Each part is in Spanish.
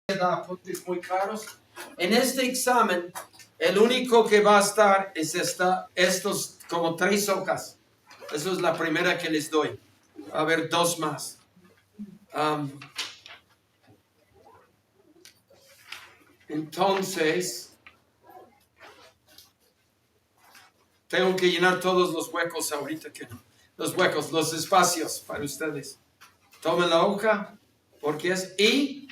da apuntes muy claros. En este examen, el único que va a estar es estos como 3 hojas. Esa es la primera que les doy. Va a haber 2 más. Entonces, tengo que llenar todos los huecos ahorita, los espacios para ustedes. Tomen la hoja, porque y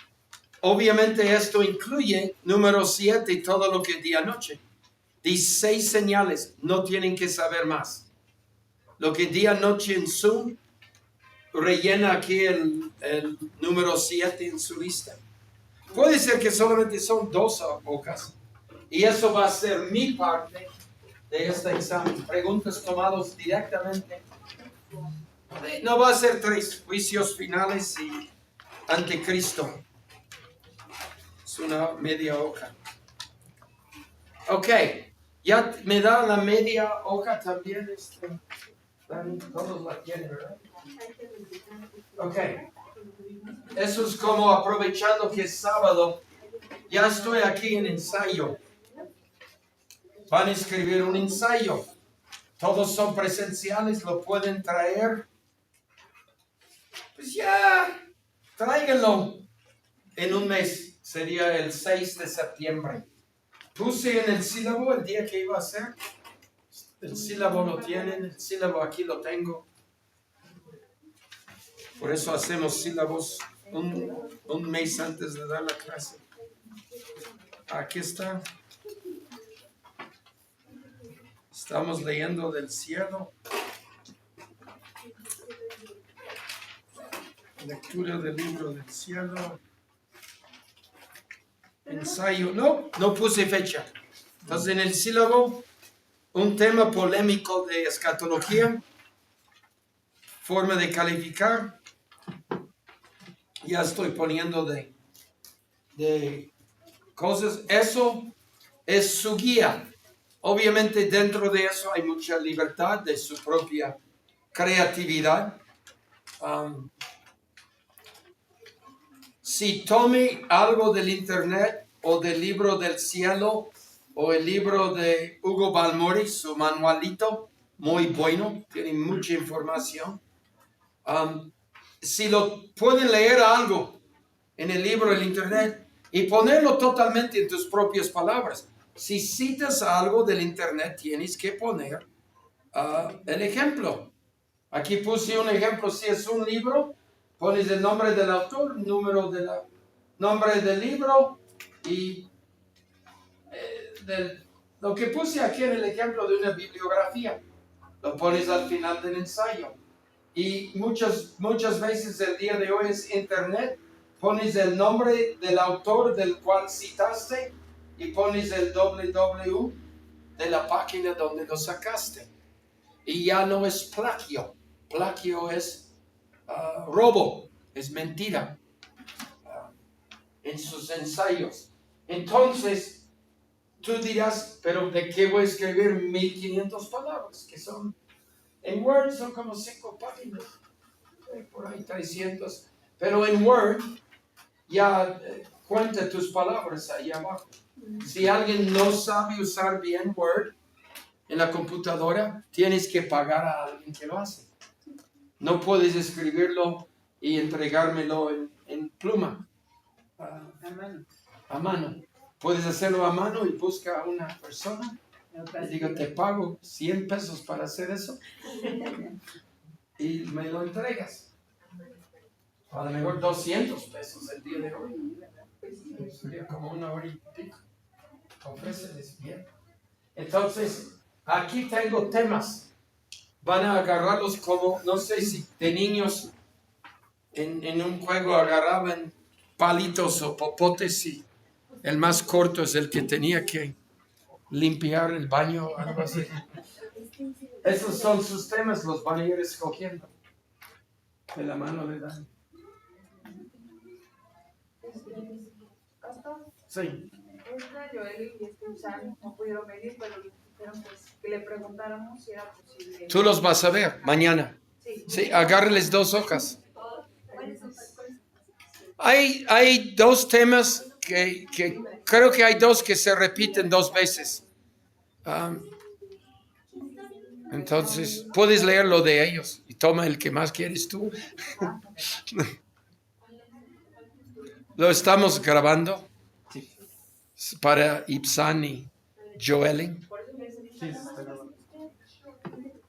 obviamente esto incluye número 7 y todo lo que di anoche. 16 señales, no tienen que saber más. Lo que di anoche en Zoom, rellena aquí el número 7 en su lista. Puede ser que solamente son 2 hojas. Y eso va a ser mi parte de este examen. Preguntas tomadas directamente. No va a ser 3 juicios finales y anticristo. Es una media hoja. Ok. Ya me da la media hoja también. Todos la tienen, ¿verdad? Ok. Eso es como aprovechando que es sábado. Ya estoy aquí en ensayo. Van a escribir un ensayo. Todos son presenciales, lo pueden traer. Pues ya, tráiganlo. En un mes, sería el 6 de septiembre. Puse en el sílabo el día que iba a ser. El sílabo lo tienen, el sílabo aquí lo tengo. Por eso hacemos sílabos un mes antes de dar la clase. Aquí está. Estamos leyendo del cielo. Lectura del libro del cielo. Ensayo. No puse fecha. Entonces en el sílabo, un tema polémico de escatología. Forma de calificar. Ya estoy poniendo de cosas. Eso es su guía. Obviamente dentro de eso hay mucha libertad de su propia creatividad. Si tome algo del internet o del libro del cielo o el libro de Hugo Balmori, su manualito, muy bueno, tiene mucha información. Si lo pueden leer algo en el libro del internet y ponerlo totalmente en tus propias palabras. Si citas algo del internet, tienes que poner el ejemplo. Aquí puse un ejemplo. Si es un libro, pones el nombre del autor, nombre del libro y lo que puse aquí en el ejemplo de una bibliografía. Lo pones al final del ensayo. Y muchas veces el día de hoy es internet. Pones el nombre del autor del cual citaste y pones el www de la página donde lo sacaste. Y ya no es plagio. Plagio es robo, es mentira en sus ensayos. Entonces, tú dirás, pero ¿de qué voy a escribir 1500 palabras? Que son, en Word son como 5 páginas, por ahí 300. Pero en Word, ya cuenta tus palabras ahí abajo. Si alguien no sabe usar bien Word en la computadora, tienes que pagar a alguien que lo hace. No puedes escribirlo y entregármelo en pluma. A mano. Puedes hacerlo a mano y busca a una persona. Y digo, te pago 100 pesos para hacer eso. Y me lo entregas. A lo mejor 200 pesos el día de hoy. Sería como 1 hora y pico. Ofréceles bien. Entonces, aquí tengo temas. Van a agarrarlos como, no sé si de niños en un juego agarraban palitos o popotes y el más corto es el que tenía que limpiar el baño o algo así. Esos son sus temas, los van a ir escogiendo de la mano de Dani. Sí. Joel y Sam no pudieron venir, pero dijeron que le preguntáramos si era posible. Tú los vas a ver mañana. Sí, agárreles 2 hojas. Hay dos temas que creo que hay dos que se repiten dos veces. Entonces, puedes leer lo de ellos y toma el que más quieres tú. Lo estamos grabando para Ipsan y Joelin.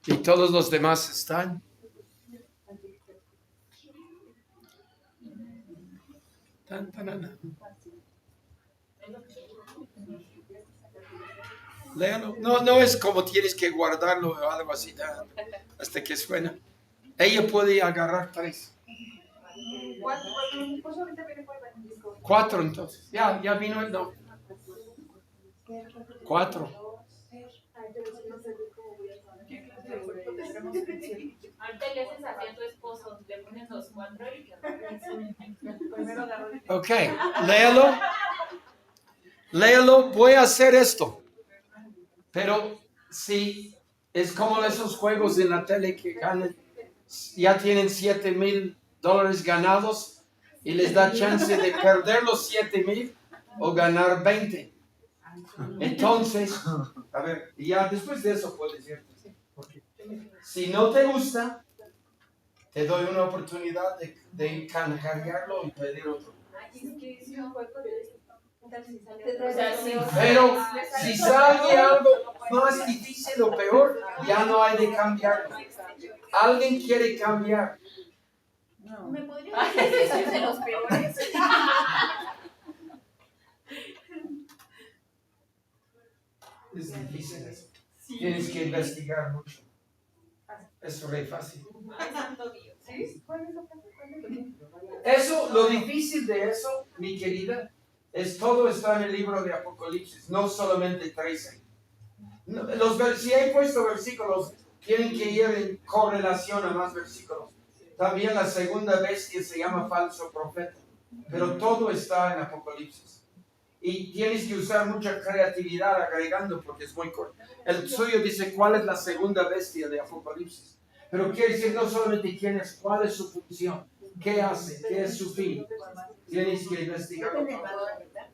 Y todos los demás están. Léalo. No es como tienes que guardarlo o algo así hasta que suena. Ella puede agarrar 3. 4 entonces. Ya vino el no. 4. Ahorita le haces así a tu esposo, le pones los 4 y Ok, léalo, voy a hacer esto. Pero si es como esos juegos en la tele que ganan, ya tienen $7,000 ganados y les da chance de perder los 7,000 o ganar 20. Entonces, a ver, ya después de eso puedes irte. Si no te gusta, te doy una oportunidad de cambiarlo y pedir otro. Pero si sale algo más difícil o peor, ya no hay de cambiarlo. ¿Alguien quiere cambiar? No. ¿Me podría decir de los peores? Es difícil eso. Sí. Tienes que investigar mucho. Es re fácil. Eso, lo difícil de eso, mi querida, es todo está en el libro de Apocalipsis, no solamente 13. Si hay puesto versículos, tienen que ir en correlación a más versículos. También la segunda bestia se llama falso profeta, pero todo está en Apocalipsis. Y tienes que usar mucha creatividad agregando porque es muy corto. El suyo dice cuál es la segunda bestia de Apocalipsis. Pero quiere decir no solamente quién es, cuál es su función, qué hace, qué es su fin. Tienes que investigarlo.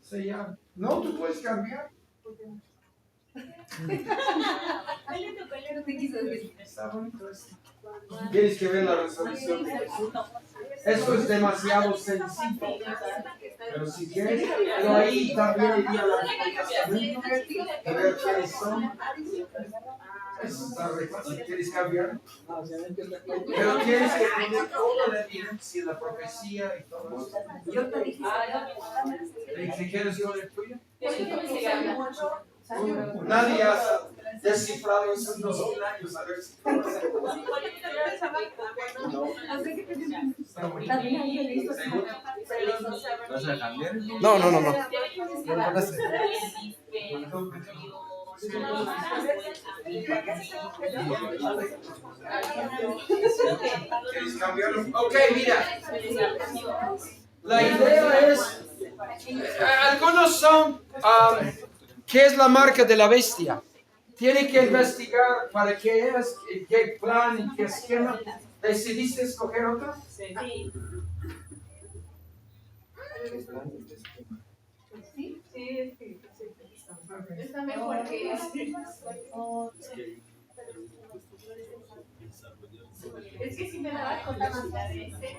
Sí, ya. No, tú puedes cambiar. Está bonito esto. Tienes que ver la resolución. Eso es demasiado sencillo. Pero si quieres, pero ahí también iría la explicación. A ver quiénes son. Eso está re fácil. ¿Quieres cambiar? Pero tienes que tener toda la evidencia, la profecía y todo eso. Yo te dije. ¿Qué quieres yo de tuyo? Nadie ha descifrado eso en 2,000 años. A ver si ¿Vas a cambiar? No. ¿Quieres cambiarlo? Ok, mira. La idea es, algunos son, ¿qué es la marca de la bestia? Tiene que investigar para qué es, qué plan y qué esquema. ¿Decidiste escoger otra? Sí. Está mejor que es que si me daba con la mitad de ese.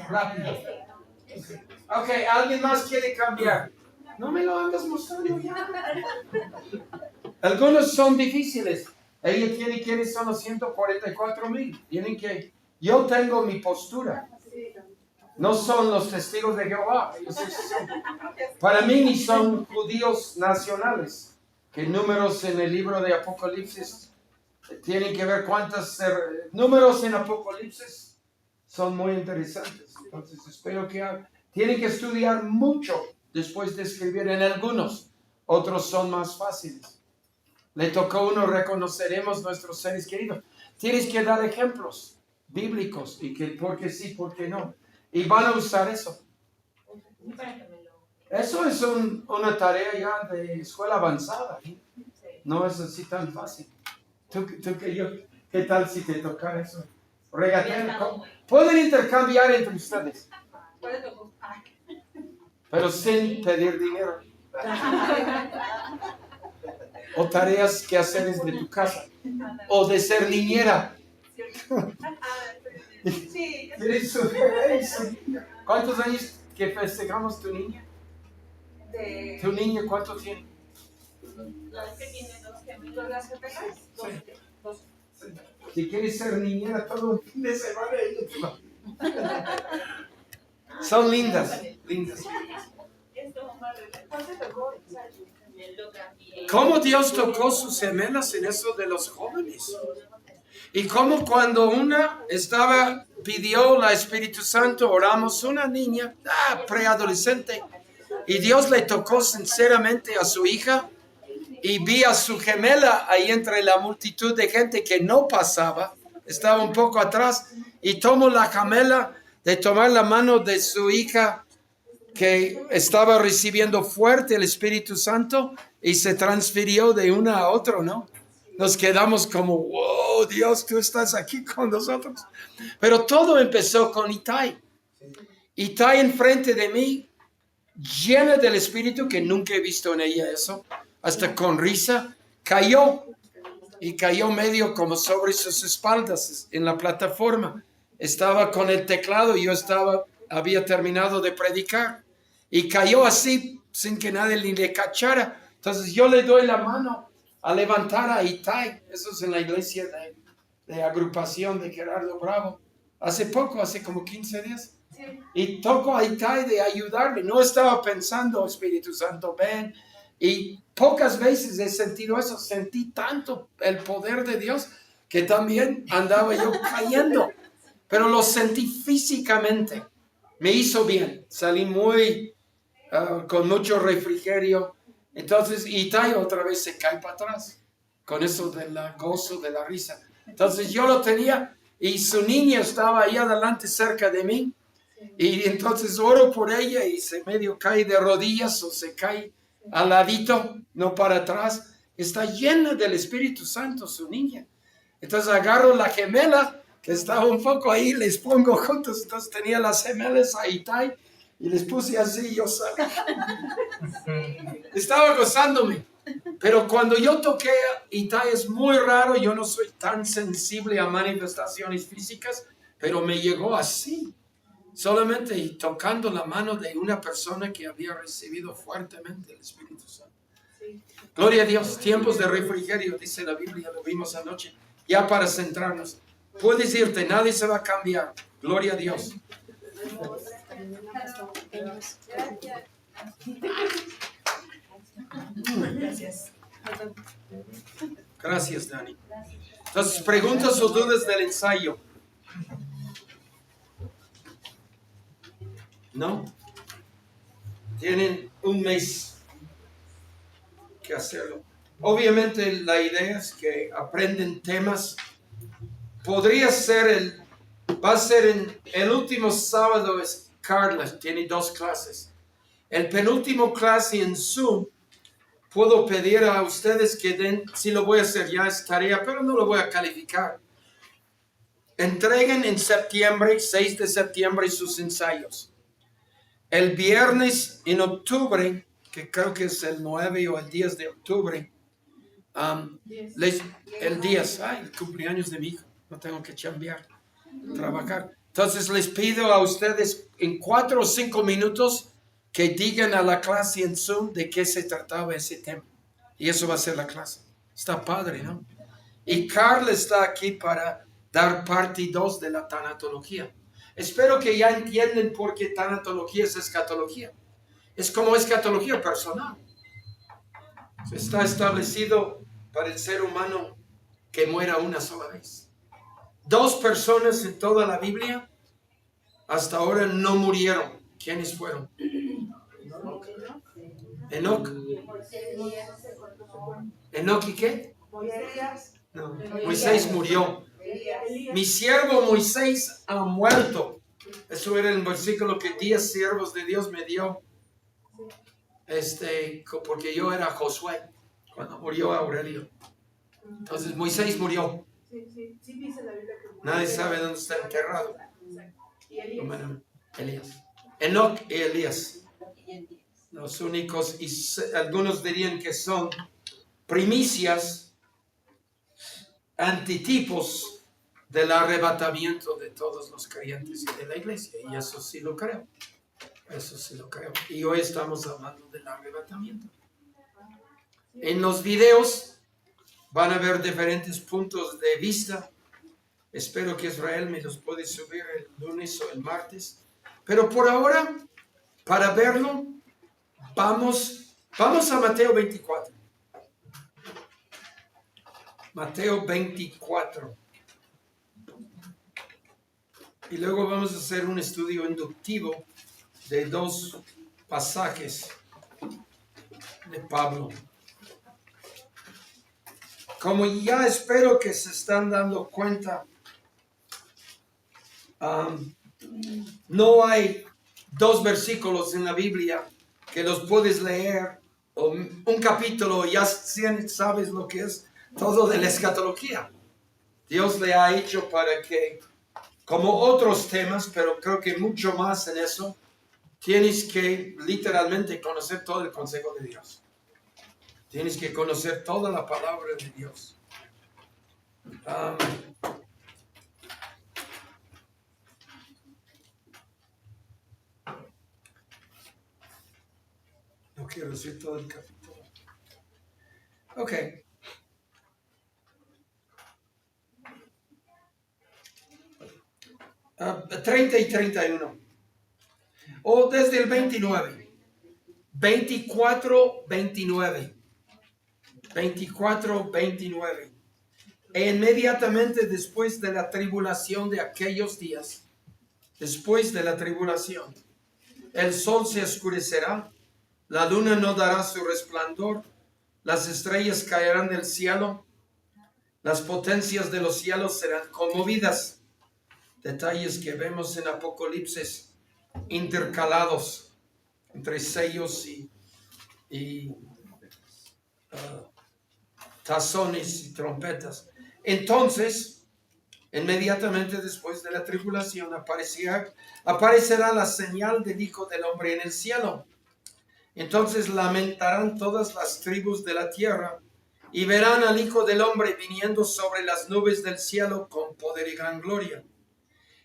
Rápido. Ok, ¿alguien más quiere cambiar? No me lo andas mostrando ya. Algunos son difíciles. Ella tiene quiénes son los 144,000. Tienen que. Yo tengo mi postura. No son los testigos de Jehová. Para mí ni son judíos nacionales. Que números en el libro de Apocalipsis tienen que ver cuántos números en Apocalipsis son muy interesantes. Entonces espero que tienen que estudiar mucho después de escribir en algunos. Otros son más fáciles. Le tocó uno, reconoceremos nuestros seres queridos. Tienes que dar ejemplos bíblicos y que porque sí, porque no. Y van a usar eso. Para que me lo... Eso es una tarea ya de escuela avanzada. ¿Eh? No es así tan fácil. ¿Qué tal si te tocara eso? Regatear. Pueden intercambiar entre ustedes, pero sin pedir dinero. O tareas que hacer desde tu casa. O de ser niñera. ¿Cuántos años que festejamos tu niña? ¿Tu niña cuánto tiene? No, es que tiene 2 gemelos. ¿Las gemelas? Dos. Si quieres ser niñera todo un fin de semana, ella te va. Son lindas. ¿Cuál te tocó? Me lo cambié. ¿Cómo Dios tocó sus gemelas en eso de los jóvenes? Y cómo cuando una pidió la Espíritu Santo, oramos una niña, preadolescente, y Dios le tocó sinceramente a su hija, y vi a su gemela ahí entre la multitud de gente que no pasaba, estaba un poco atrás, y tomó la gemela de tomar la mano de su hija que estaba recibiendo fuerte el Espíritu Santo y se transfirió de una a otra, ¿no? Nos quedamos como, wow, Dios, tú estás aquí con nosotros. Pero todo empezó con Itai. Itai enfrente de mí, llena del Espíritu, que nunca he visto en ella eso, hasta con risa, cayó. Y cayó medio como sobre sus espaldas en la plataforma. Estaba con el teclado y había terminado de predicar. Y cayó así, sin que nadie le cachara. Entonces yo le doy la mano a levantar a Itai. Eso es en la iglesia de agrupación de Gerardo Bravo. Hace como 15 días. Sí. Y toco a Itai de ayudarle. No estaba pensando, Espíritu Santo, ven. Y pocas veces he sentido eso. Sentí tanto el poder de Dios que también andaba yo cayendo. Pero lo sentí físicamente. Me hizo bien. Salí con mucho refrigerio. Entonces Itai otra vez se cae para atrás. Con eso del gozo, de la risa. Entonces yo lo tenía y su niña estaba ahí adelante cerca de mí. Y entonces oro por ella y se medio cae de rodillas o se cae al ladito, no para atrás. Está llena del Espíritu Santo su niña. Entonces agarro la gemela que estaba un poco ahí, les pongo juntos. Entonces tenía las gemelas a Itai y les puse así, yo sabía. Estaba gozándome. Pero cuando yo toqué a Itai es muy raro, yo no soy tan sensible a manifestaciones físicas, pero me llegó así. Solamente y tocando la mano de una persona que había recibido fuertemente el Espíritu Santo. Gloria a Dios, tiempos de refrigerio, dice la Biblia, lo vimos anoche. Ya para centrarnos, puedes irte, nadie se va a cambiar. Gloria a Dios. Gracias, Dani. Entonces, preguntas o dudas del ensayo. ¿No? Tienen un mes que hacerlo. Obviamente la idea es que aprenden temas. Va a ser en el último sábado es Carla, tiene 2 clases. El penúltimo clase en Zoom, puedo pedir a ustedes que den, si lo voy a hacer ya es tarea, pero no lo voy a calificar. Entreguen en septiembre, 6 de septiembre, sus ensayos. El viernes en octubre, que creo que es el 9 o el 10 de octubre, el 10, el cumpleaños de mi hijo, no tengo que chambear, trabajar. Entonces les pido a ustedes en 4 o 5 minutos que digan a la clase en Zoom de qué se trataba ese tema. Y eso va a ser la clase. Está padre, ¿no? Y Carl está aquí para dar parte 2 de la tanatología. Espero que ya entienden por qué tanatología es escatología. Es como escatología personal. Está establecido para el ser humano que muera una sola vez. 2 personas en toda la Biblia hasta ahora no murieron. ¿Quiénes fueron? Enoc. ¿Enoc y qué? No, Moisés murió. Mi siervo Moisés ha muerto. Eso era el versículo que 10 siervos de Dios me dio, porque yo era Josué cuando murió Aurelio. Entonces Moisés murió. Sí, dice la Biblia que murió. Nadie sabe dónde está enterrado. Y Elías. Bueno, Elías. Enoc y Elías. Los únicos, y algunos dirían que son primicias, antitipos del arrebatamiento de todos los creyentes y de la iglesia. Y eso sí lo creo. Eso sí lo creo. Y hoy estamos hablando del arrebatamiento. En los videos van a ver diferentes puntos de vista. Espero que Israel me los puede subir el lunes o el martes. Pero por ahora, para verlo, vamos a Mateo 24. Mateo 24. Y luego vamos a hacer un estudio inductivo de 2 pasajes de Pablo. Como ya espero que se están dando cuenta, no hay 2 versículos en la Biblia que los puedes leer, o un capítulo, ya sabes lo que es todo de la escatología. Dios le ha hecho para que, como otros temas, pero creo que mucho más en eso, tienes que literalmente conocer todo el consejo de Dios. Tienes que conocer toda la palabra de Dios. No quiero decir todo el capítulo. Ok. 30 y 31. O desde el 29. 24, 29. 24, 29. E inmediatamente después de la tribulación de aquellos días, después de la tribulación, el sol se oscurecerá, la luna no dará su resplandor, las estrellas caerán del cielo, las potencias de los cielos serán conmovidas. Detalles que vemos en Apocalipsis intercalados entre sellos y tazones y trompetas. Entonces, inmediatamente después de la tribulación aparecerá la señal del Hijo del Hombre en el cielo. Entonces lamentarán todas las tribus de la tierra y verán al Hijo del Hombre viniendo sobre las nubes del cielo con poder y gran gloria.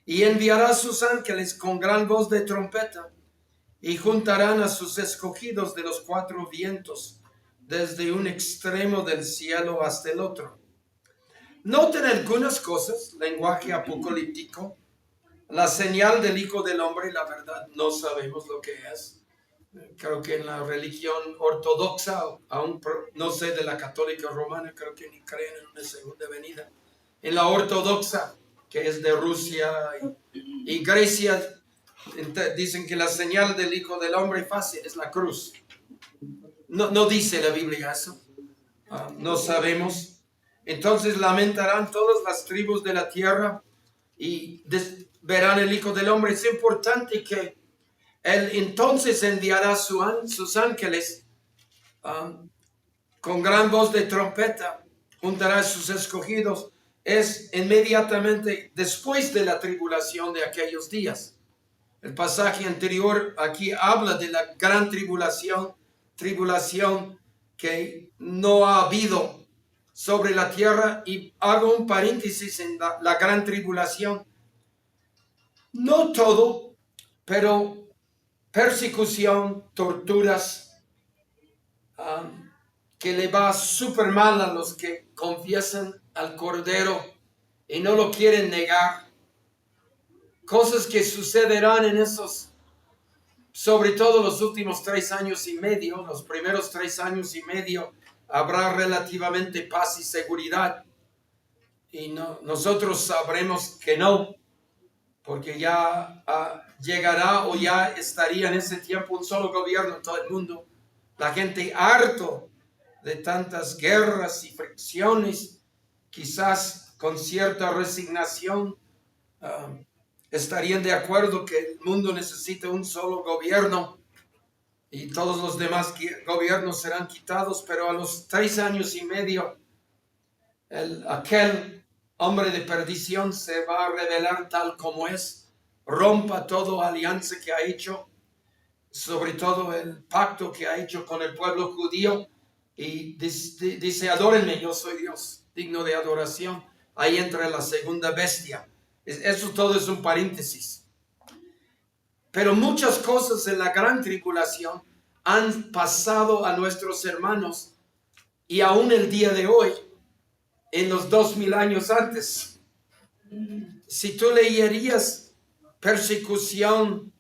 Y enviará a sus ángeles con gran voz de trompeta y juntarán a sus escogidos de los 4 vientos, desde un extremo del cielo hasta el otro. Noten algunas cosas, lenguaje apocalíptico, la señal del Hijo del Hombre, la verdad no sabemos lo que es. Creo que en la religión ortodoxa, aún no sé de la católica romana, creo que ni creen en una segunda venida. En la ortodoxa, que es de Rusia y Grecia, dicen que la señal del Hijo del Hombre fácil es la cruz. No dice la Biblia eso. No sabemos. Entonces lamentarán todas las tribus de la tierra y verán el Hijo del Hombre. Es importante que Él entonces enviará sus ángeles con gran voz de trompeta, juntará a sus escogidos. Es inmediatamente después de la tribulación de aquellos días. El pasaje anterior aquí habla de la gran tribulación que no ha habido sobre la tierra, y hago un paréntesis en la gran tribulación. No todo, pero persecución, torturas, que le va súper mal a los que confiesan al Cordero y no lo quieren negar. Cosas que sucederán en esos, sobre todo los últimos 3 años y medio, los primeros 3 años y medio, habrá relativamente paz y seguridad. Y nosotros sabremos que no, porque ya llegará o ya estaría en ese tiempo un solo gobierno en todo el mundo. La gente harto de tantas guerras y fricciones, quizás con cierta resignación, estarían de acuerdo que el mundo necesita un solo gobierno y todos los demás gobiernos serán quitados, pero a los 3 años y medio, aquel hombre de perdición se va a revelar tal como es, rompa toda alianza que ha hecho, sobre todo el pacto que ha hecho con el pueblo judío, y dice, adórenme, yo soy Dios, digno de adoración. Ahí entra la segunda bestia. Eso todo es un paréntesis. Pero muchas cosas en la gran tribulación han pasado a nuestros hermanos y aún el día de hoy, en los 2000 años antes. Si tú leerías persecución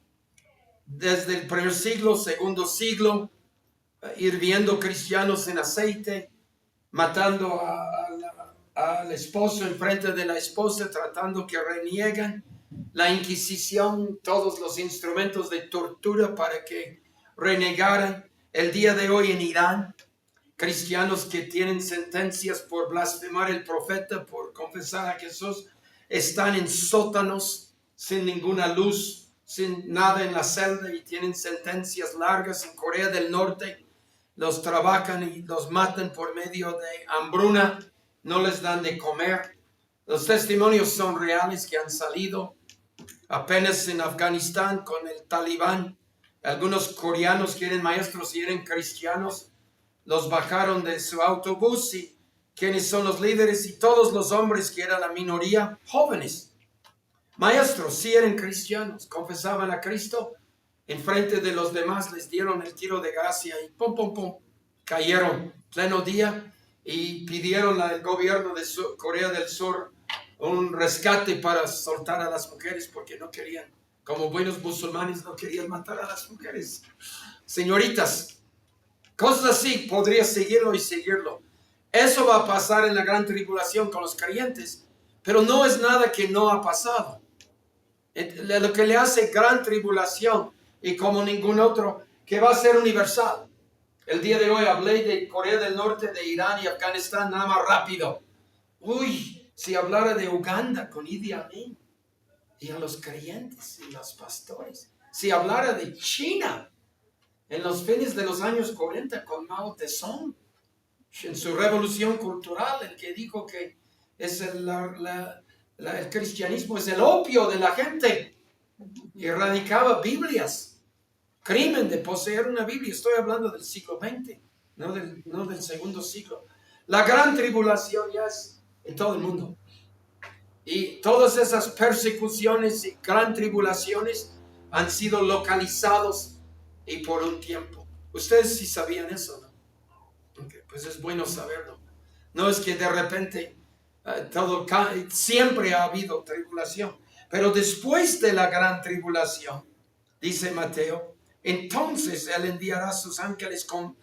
desde el primer siglo, segundo siglo, hirviendo cristianos en aceite, matando al esposo en frente de la esposa, tratando que reniegan, la Inquisición, todos los instrumentos de tortura para que renegaran. El día de hoy en Irán, cristianos que tienen sentencias por blasfemar el profeta, por confesar a Jesús, están en sótanos sin ninguna luz, sin nada en la celda y tienen sentencias largas. En Corea del Norte los trabajan y los matan por medio de hambruna, no les dan de comer. Los testimonios son reales que han salido. Apenas en Afganistán con el Talibán, algunos coreanos que eran maestros y eran cristianos, los bajaron de su autobús y quienes son los líderes y todos los hombres que eran la minoría, jóvenes, maestros, sí eran cristianos, confesaban a Cristo, en frente de los demás les dieron el tiro de gracia y pum, pum, pum, cayeron pleno día y pidieron al gobierno de Corea del Sur un rescate para soltar a las mujeres porque no querían, como buenos musulmanes, no querían matar a las mujeres. Señoritas, cosas así, podría seguirlo y seguirlo. Eso va a pasar en la gran tribulación con los creyentes, pero no es nada que no ha pasado. Lo que le hace gran tribulación y como ningún otro, que va a ser universal. El día de hoy hablé de Corea del Norte, de Irán y Afganistán, nada más rápido. Uy, si hablara de Uganda con Idi Amin y a los creyentes y los pastores. Si hablara de China en los fines de los años 40 con Mao Zedong, en su revolución cultural, el que dijo que es el cristianismo es el opio de la gente, y erradicaba Biblias, crimen de poseer una Biblia. Estoy hablando del siglo XX, no del segundo siglo. La gran tribulación ya es en todo el mundo, y todas esas persecuciones y gran tribulaciones han sido localizados y por un tiempo. Ustedes sí sabían eso, ¿no? Okay, pues es bueno saberlo. No es que de repente siempre ha habido tribulación, pero después de la gran tribulación, dice Mateo, entonces Él enviará sus ángeles con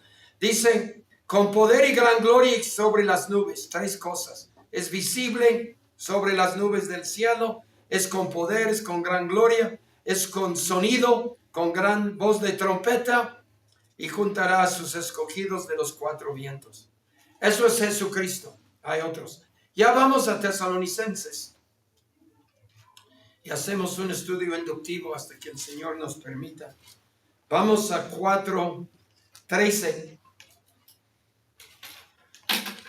poder y gran gloria sobre las nubes. 3 cosas. Es visible sobre las nubes del cielo, es con poder, es con gran gloria, es con sonido, con gran voz de trompeta, y juntará a sus escogidos de los 4 vientos. Eso es Jesucristo. Hay otros. Ya vamos a Tesalonicenses y hacemos un estudio inductivo hasta que el Señor nos permita. Vamos a 4:13.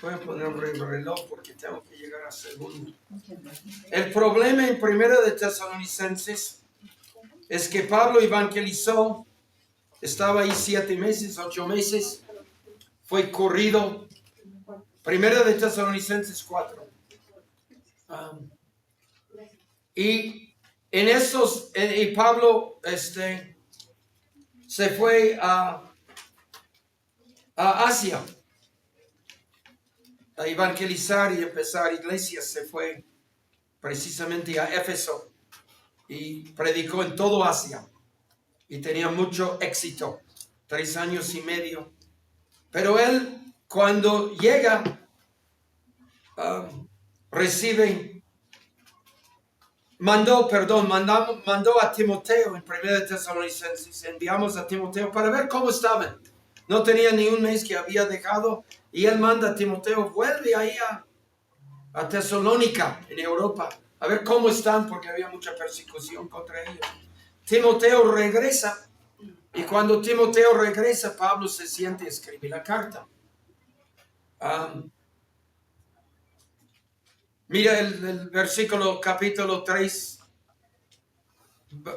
Voy a poner un reloj porque tengo que llegar a segundo. El problema en primera de Tesalonicenses es que Pablo evangelizó, estaba ahí 7 meses, 8 meses, fue corrido. Primera de Tesalonicenses 4. Y en esos, y Pablo se fue a Asia a evangelizar y empezar iglesias. Se fue precisamente a Éfeso y predicó en todo Asia y tenía mucho éxito, 3 años y medio. Pero él, cuando llega, mandó a Timoteo en 1 Tesalonicenses. Enviamos a Timoteo para ver cómo estaban. No tenía ni un mes que había dejado, y él manda a Timoteo, vuelve ahí a Tesalónica en Europa, a ver cómo están, porque había mucha persecución contra ellos. Timoteo regresa, y cuando Timoteo regresa, Pablo se siente y escribe la carta. Mira el versículo capítulo 3,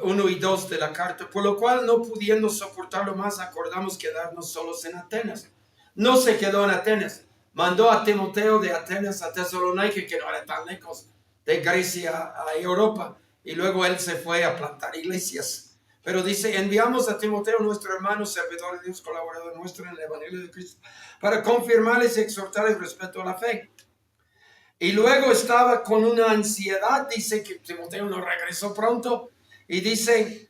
1 y 2 de la carta. Por lo cual, no pudiendo soportarlo más, acordamos quedarnos solos en Atenas. No se quedó en Atenas. Mandó a Timoteo de Atenas a Tesalónica, que no era tan lejos, de Grecia a Europa. Y luego él se fue a plantar iglesias. Pero dice, enviamos a Timoteo, nuestro hermano, servidor de Dios, colaborador nuestro en el Evangelio de Cristo, para confirmarles y exhortarles respecto a la fe. Y luego estaba con una ansiedad, dice que Timoteo no regresó pronto. Y dice,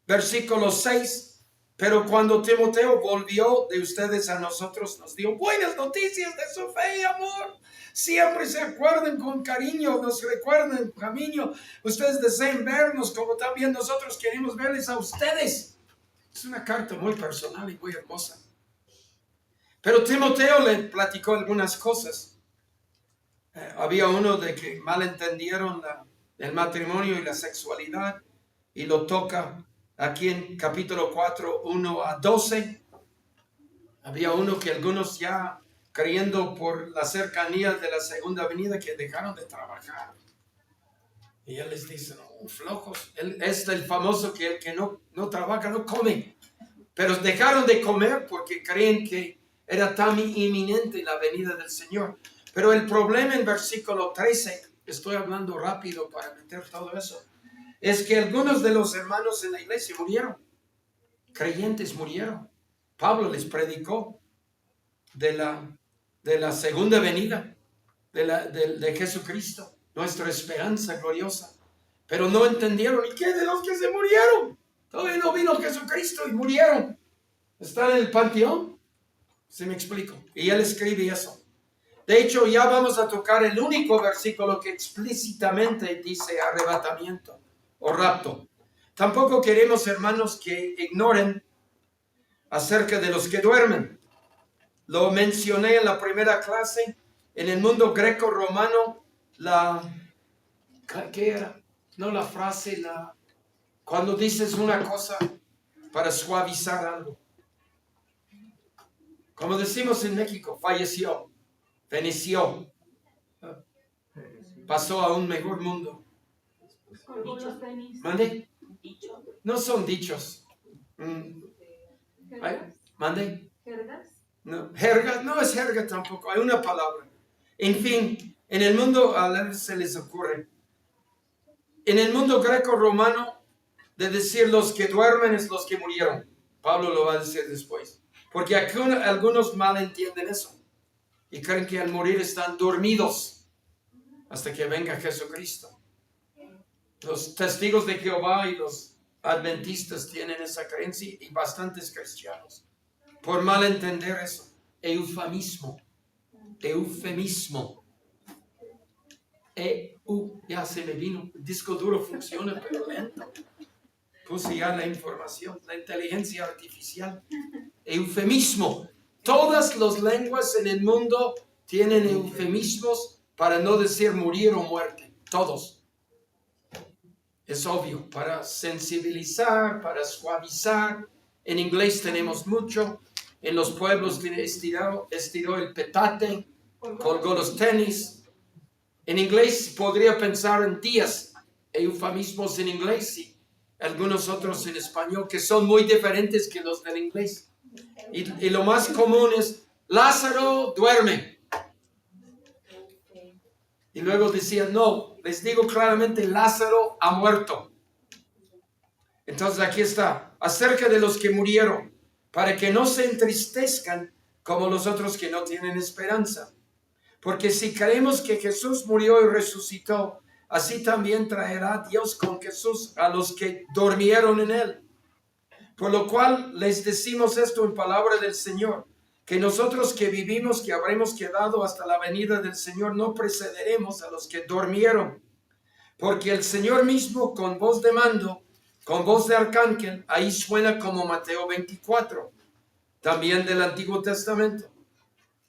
versículo 6, pero cuando Timoteo volvió de ustedes a nosotros, nos dio buenas noticias de su fe y amor. Siempre se acuerden con cariño, nos recuerden camino. Ustedes desean vernos como también nosotros queremos verles a ustedes. Es una carta muy personal y muy hermosa. Pero Timoteo le platicó algunas cosas. Había uno de que malentendieron el matrimonio y la sexualidad, y lo toca aquí en capítulo 4, 1 a 12. Había uno que algunos ya creyendo por la cercanía de la segunda venida que dejaron de trabajar. Y él les dice, no, flojos. Él es el famoso que el que no trabaja no come. Pero dejaron de comer porque creen que era tan inminente la venida del Señor. Pero el problema en versículo 13, estoy hablando rápido para meter todo eso, es que algunos de los hermanos en la iglesia murieron. Creyentes murieron. Pablo les predicó de la segunda venida de Jesucristo, nuestra esperanza gloriosa. Pero no entendieron. ¿Y qué de los que se murieron? Todavía no vino Jesucristo y murieron. ¿Están en el panteón? ¿Sí me explico? Y él escribe eso. De hecho, ya vamos a tocar el único versículo que explícitamente dice arrebatamiento o rapto. Tampoco queremos, hermanos, que ignoren acerca de los que duermen. Lo mencioné en la primera clase. En el mundo greco-romano, ¿qué era? No la frase, cuando dices una cosa para suavizar algo. Como decimos en México, falleció, feneció, pasó a un mejor mundo. ¿Mande? No son dichos. ¿Mande? No, jerga, no es jerga tampoco, hay una palabra. En fin, en el mundo, a ver se les ocurre. En el mundo greco-romano, de decir los que duermen es los que murieron. Pablo lo va a decir después. Porque aquí algunos mal entienden eso. Y creen que al morir están dormidos hasta que venga Jesucristo. Los testigos de Jehová y los adventistas tienen esa creencia y bastantes cristianos. Por mal entender eso. Eufemismo. Ya se me vino. El disco duro funciona, pero lento. Puse ya la información. La inteligencia artificial. Eufemismo. Todas las lenguas en el mundo tienen eufemismos para no decir morir o muerte. Todos. Es obvio. Para sensibilizar, para suavizar. En inglés tenemos mucho. En los pueblos estiró el petate, colgó los tenis. En inglés podría pensar en días, eufemismos en inglés y algunos otros en español que son muy diferentes que los del inglés. Y lo más común es, Lázaro duerme. Y luego decían, no, les digo claramente, Lázaro ha muerto. Entonces aquí está, acerca de los que murieron, para que no se entristezcan como los otros que no tienen esperanza. Porque si creemos que Jesús murió y resucitó, así también traerá Dios con Jesús a los que durmieron en él. Por lo cual les decimos esto en palabra del Señor, que nosotros que vivimos, que habremos quedado hasta la venida del Señor, no precederemos a los que durmieron. Porque el Señor mismo con voz de mando, con voz de arcángel, ahí suena como Mateo 24, también del Antiguo Testamento.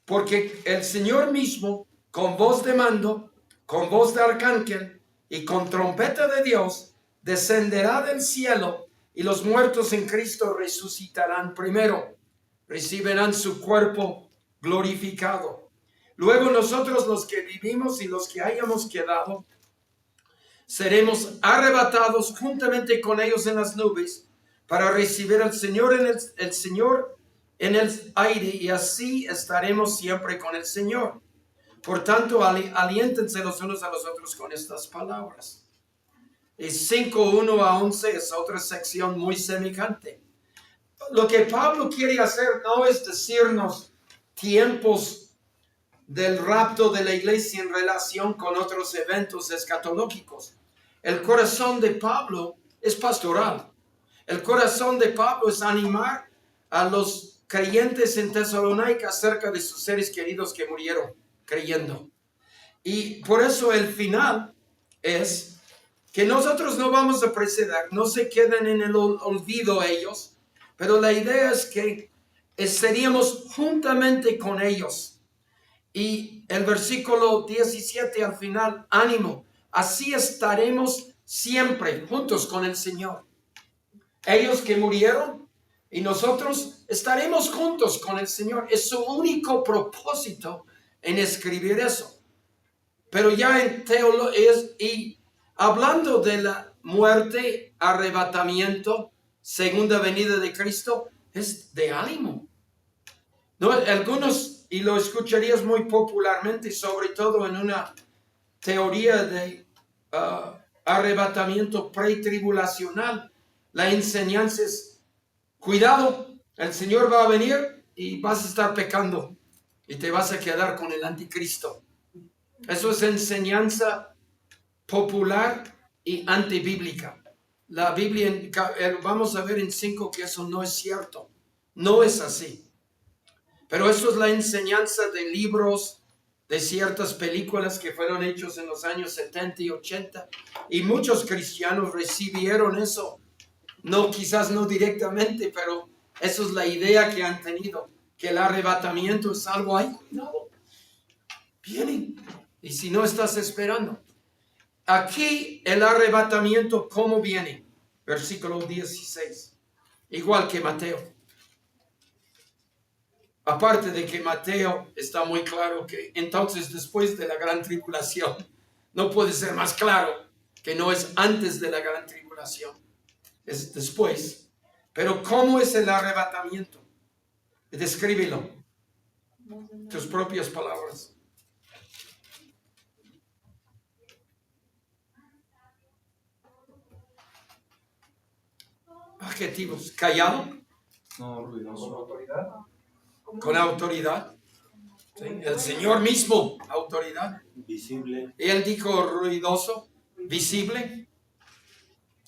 Porque el Señor mismo, con voz de mando, con voz de arcángel, y con trompeta de Dios descenderá del cielo y los muertos en Cristo resucitarán primero, recibirán su cuerpo glorificado. Luego nosotros los que vivimos y los que hayamos quedado, seremos arrebatados juntamente con ellos en las nubes para recibir al Señor el Señor en el aire, y así estaremos siempre con el Señor. Por tanto, aliéntense los unos a los otros con estas palabras. Y 5:1-11 es otra sección muy semejante. Lo que Pablo quiere hacer no es decirnos tiempos del rapto de la iglesia en relación con otros eventos escatológicos. El corazón de Pablo es pastoral. El corazón de Pablo es animar a los creyentes en Tesalónica acerca de sus seres queridos que murieron creyendo. Y por eso el final es que nosotros no vamos a preceder, no se queden en el olvido ellos, pero la idea es que estaríamos juntamente con ellos. Y el versículo 17 al final, ánimo, así estaremos siempre juntos con el Señor. Ellos que murieron y nosotros estaremos juntos con el Señor. Es su único propósito en escribir eso. Pero ya en y hablando de la muerte, arrebatamiento, segunda venida de Cristo, es de ánimo. No, algunos, y lo escucharías muy popularmente, sobre todo en una teoría de arrebatamiento pretribulacional, la enseñanza es: cuidado, el Señor va a venir y vas a estar pecando y te vas a quedar con el anticristo. Eso es enseñanza popular y antibíblica. La Biblia, vamos a ver en 5 que eso no es cierto. No es así. Pero eso es la enseñanza de libros, de ciertas películas que fueron hechos en los años 70 y 80. Y muchos cristianos recibieron eso. No, quizás no directamente, pero eso es la idea que han tenido. Que el arrebatamiento es algo ahí. No. Vienen. Y si no estás esperando. Aquí el arrebatamiento, ¿cómo viene? Versículo 16. Igual que Mateo. Aparte de que Mateo está muy claro que entonces después de la gran tribulación, no puede ser más claro que no es antes de la gran tribulación, es después. Pero ¿cómo es el arrebatamiento? Descríbelo. Tus propias palabras. Adjetivos. Callado. No, ruidoso. ¿Con autoridad? Con autoridad. ¿Sí? El Señor mismo, autoridad. Visible. Él dijo ruidoso, visible,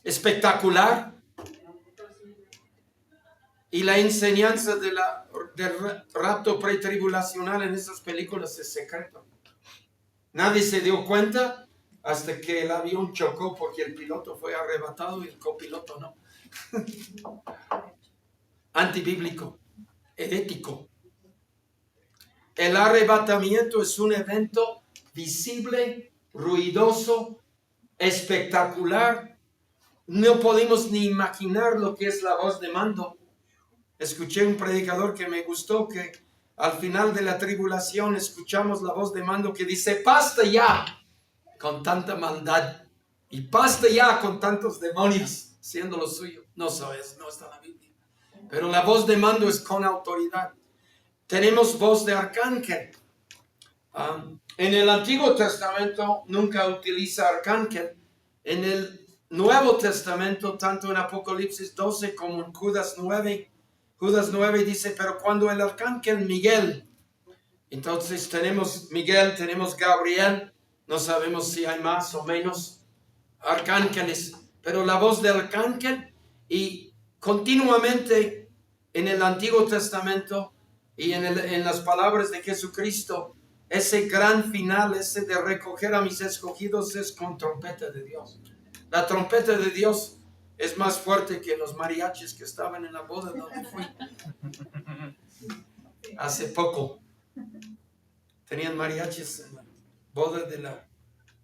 espectacular. Y la enseñanza del rapto pretribulacional en esas películas es secreto. Nadie se dio cuenta hasta que el avión chocó porque el piloto fue arrebatado y el copiloto no. Antibíblico, herético. El arrebatamiento es un evento visible, ruidoso, espectacular. No podemos ni imaginar lo que es la voz de mando. Escuché un predicador que me gustó, que al final de la tribulación escuchamos la voz de mando que dice: basta ya con tanta maldad y basta ya con tantos demonios siendo lo suyo. No sabes, no está en la Biblia. Pero la voz de mando es con autoridad. Tenemos voz de arcángel. En el Antiguo Testamento nunca utiliza arcángel. En el Nuevo Testamento, tanto en Apocalipsis 12 como en Judas 9 dice: pero cuando el arcángel Miguel, entonces tenemos Miguel, tenemos Gabriel, no sabemos si hay más o menos arcángeles, pero la voz del arcángel. Y continuamente en el Antiguo Testamento y en las palabras de Jesucristo, ese gran final, ese de recoger a mis escogidos, es con trompeta de Dios. La trompeta de Dios es más fuerte que los mariachis que estaban en la boda donde fui hace poco. Tenían mariachis en la boda de la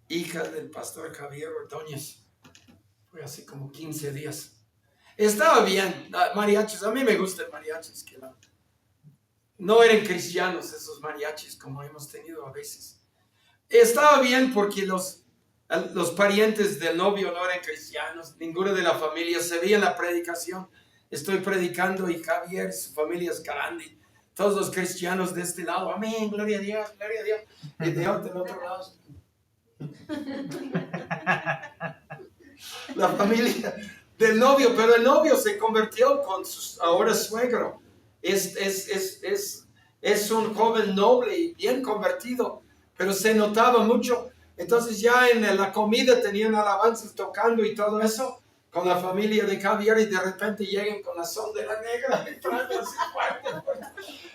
hija del pastor Javier Ordóñez. Fue hace como 15 días. Estaba bien, mariachis, a mí me gustan mariachis, que no eran cristianos esos mariachis como hemos tenido a veces. Estaba bien porque los parientes del novio no eran cristianos, ninguno de la familia se veía en la predicación. Estoy predicando y Javier, su familia es grande. Todos los cristianos de este lado, amén, gloria a Dios, gloria a Dios. Y de del otro lado. La familia del novio, pero el novio se convirtió con su ahora suegro. Es un joven noble y bien convertido, pero se notaba mucho. Entonces ya en la comida tenían alabanzas tocando y todo eso con la familia de Javier y de repente llegan con la son de la negra y traen así fuerte.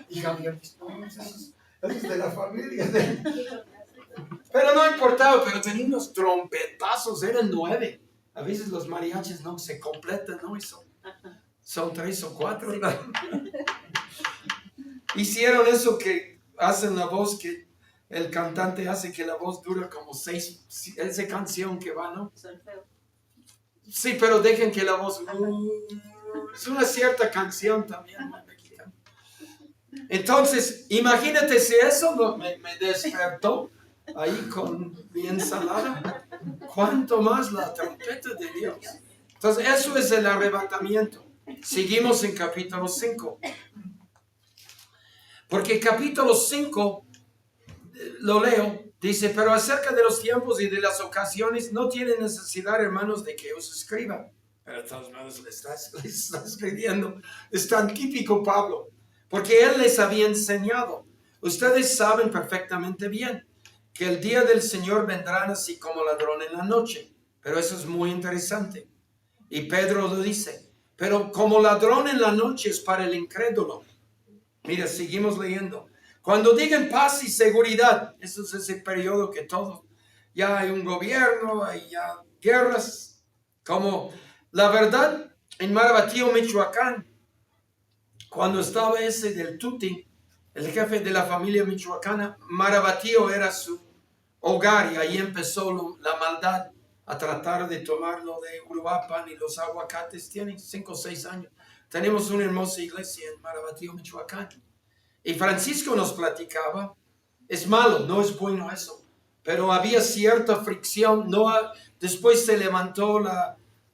Y Javier dice, no, eso es de la familia. Pero no importaba, pero tenía unos trompetazos, eran 9. A veces los mariachis no se completan, ¿no? Y son 3 o 4. ¿no? Hicieron eso que hacen la voz, que el cantante hace que la voz dura como 6, esa canción que va, ¿no? Sí, pero dejen que la voz... es una cierta canción también, ¿no? Entonces, imagínate si eso me despertó ahí con mi ensalada, cuánto más la trompeta de Dios. Entonces, eso es el arrebatamiento. Seguimos en capítulo 5. Porque capítulo 5, lo leo, dice, pero acerca de los tiempos y de las ocasiones, no tienen necesidad, hermanos, de que os escriba. Pero de todos modos le está escribiendo. Es tan típico Pablo, porque él les había enseñado. Ustedes saben perfectamente bien que el día del Señor vendrá así como ladrón en la noche. Pero eso es muy interesante. Y Pedro lo dice, pero como ladrón en la noche es para el incrédulo. Mira, seguimos leyendo. Cuando digan paz y seguridad, eso es ese periodo que todo, ya hay un gobierno, hay ya guerras, como la verdad en Marabatío, Michoacán, cuando estaba ese del Tuti, el jefe de la familia michoacana, Marabatío era su hogar y ahí empezó la maldad a tratar de tomarlo de Uruapan y los aguacates. Tienen 5 o 6 años. Tenemos una hermosa iglesia en Marabatío, Michoacán. Y Francisco nos platicaba, es malo, no es bueno eso, pero había cierta fricción. Después se levantó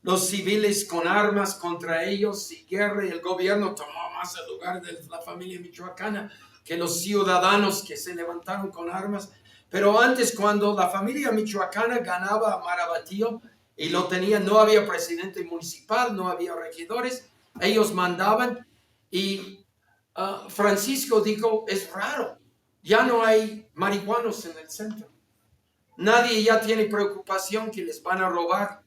los civiles con armas contra ellos y guerra, y el gobierno tomó más el lugar de la familia michoacana que los ciudadanos que se levantaron con armas. Pero antes, cuando la familia michoacana ganaba a Marabatío y lo tenía, no había presidente municipal, no había regidores, ellos mandaban. Y Francisco dijo, es raro, ya no hay marihuanos en el centro. Nadie ya tiene preocupación que les van a robar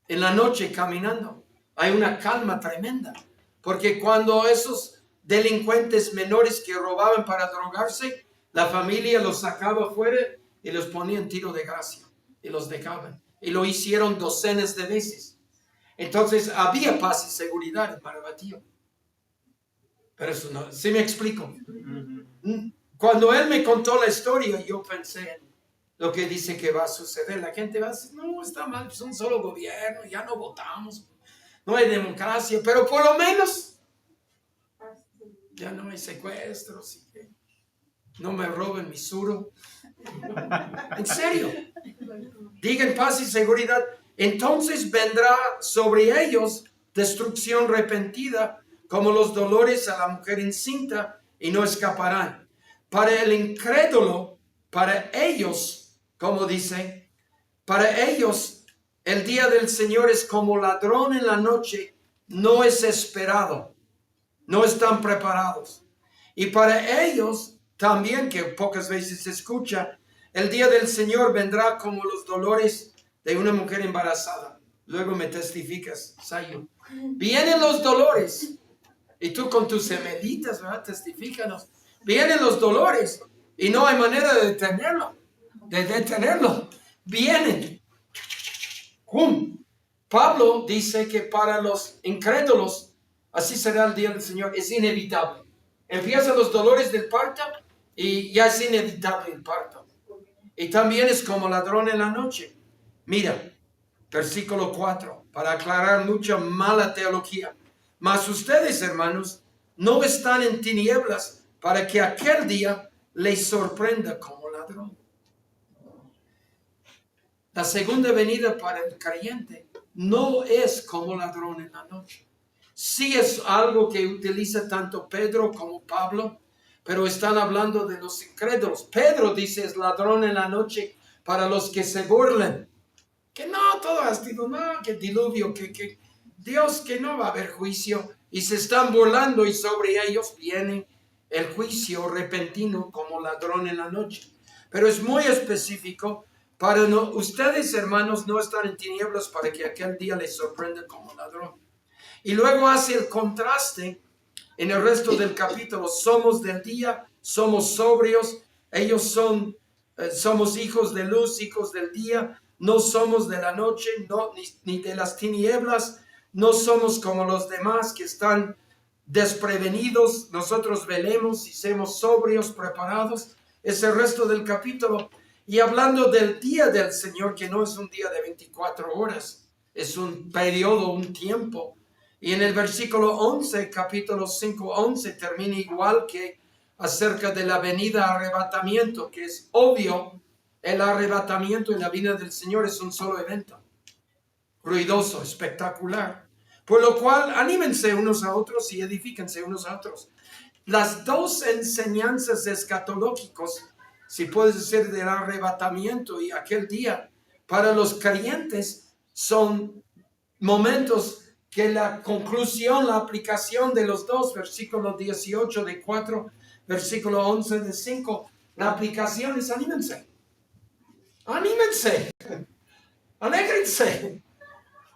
en la noche caminando. Hay una calma tremenda, porque cuando esos delincuentes menores que robaban para drogarse, la familia los sacaba afuera y los ponía en tiro de gracia y los dejaban. Y lo hicieron docenas de veces. Entonces había paz y seguridad en Marabatío. Pero eso no, ¿sí me explico? Cuando él me contó la historia, yo pensé en lo que dice que va a suceder. La gente va a decir, no, está mal, es un solo gobierno, ya no votamos, no hay democracia, pero por lo menos ya no hay secuestros, no me roben mi suro. En serio, digan paz y seguridad. Entonces vendrá sobre ellos destrucción repentina, como los dolores a la mujer encinta, y no escaparán. Para el incrédulo, para ellos, como dice, para ellos el día del Señor es como ladrón en la noche, no es esperado, no están preparados. Y para ellos también, que pocas veces se escucha, el día del Señor vendrá como los dolores de una mujer embarazada. Luego me testificas, Sayo. Vienen los dolores. Y tú con tus semelitas, ¿verdad? Testifícanos. Vienen los dolores y no hay manera de detenerlo. Vienen. ¡Pum! Pablo dice que para los incrédulos, así será el día del Señor. Es inevitable. Empiezan los dolores del parto y ya es inevitable el parto. Y también es como ladrón en la noche. Mira, versículo 4, para aclarar mucha mala teología. Mas ustedes, hermanos, no están en tinieblas para que aquel día les sorprenda como ladrón. La segunda venida para el creyente no es como ladrón en la noche. Sí es algo que utiliza tanto Pedro como Pablo, pero están hablando de los incrédulos. Pedro dice es ladrón en la noche para los que se burlen. Que no, todo ha sido, no, que diluvio, que Dios, que no va a haber juicio. Y se están burlando y sobre ellos viene el juicio repentino como ladrón en la noche. Pero es muy específico para no, ustedes hermanos no están en tinieblas para que aquel día les sorprenda como ladrón. Y luego hace el contraste en el resto del capítulo. Somos del día, somos sobrios, ellos somos hijos de luz, hijos del día, no somos de la noche, no, ni de las tinieblas, no somos como los demás que están desprevenidos, nosotros velemos y seamos sobrios, preparados. Es el resto del capítulo. Y hablando del día del Señor, que no es un día de 24 horas, es un periodo, un tiempo. Y en el versículo 11, capítulo 5, 11, termina igual que acerca de la venida arrebatamiento, que es obvio, el arrebatamiento y la venida del Señor es un solo evento, ruidoso, espectacular. Por lo cual, anímense unos a otros y edifíquense unos a otros. Las dos enseñanzas escatológicas, si puedes decir, del arrebatamiento y aquel día, para los creyentes son momentos que la conclusión, la aplicación de los dos, versículo 18 de 4, versículo 11 de 5, la aplicación es anímense, alégrense,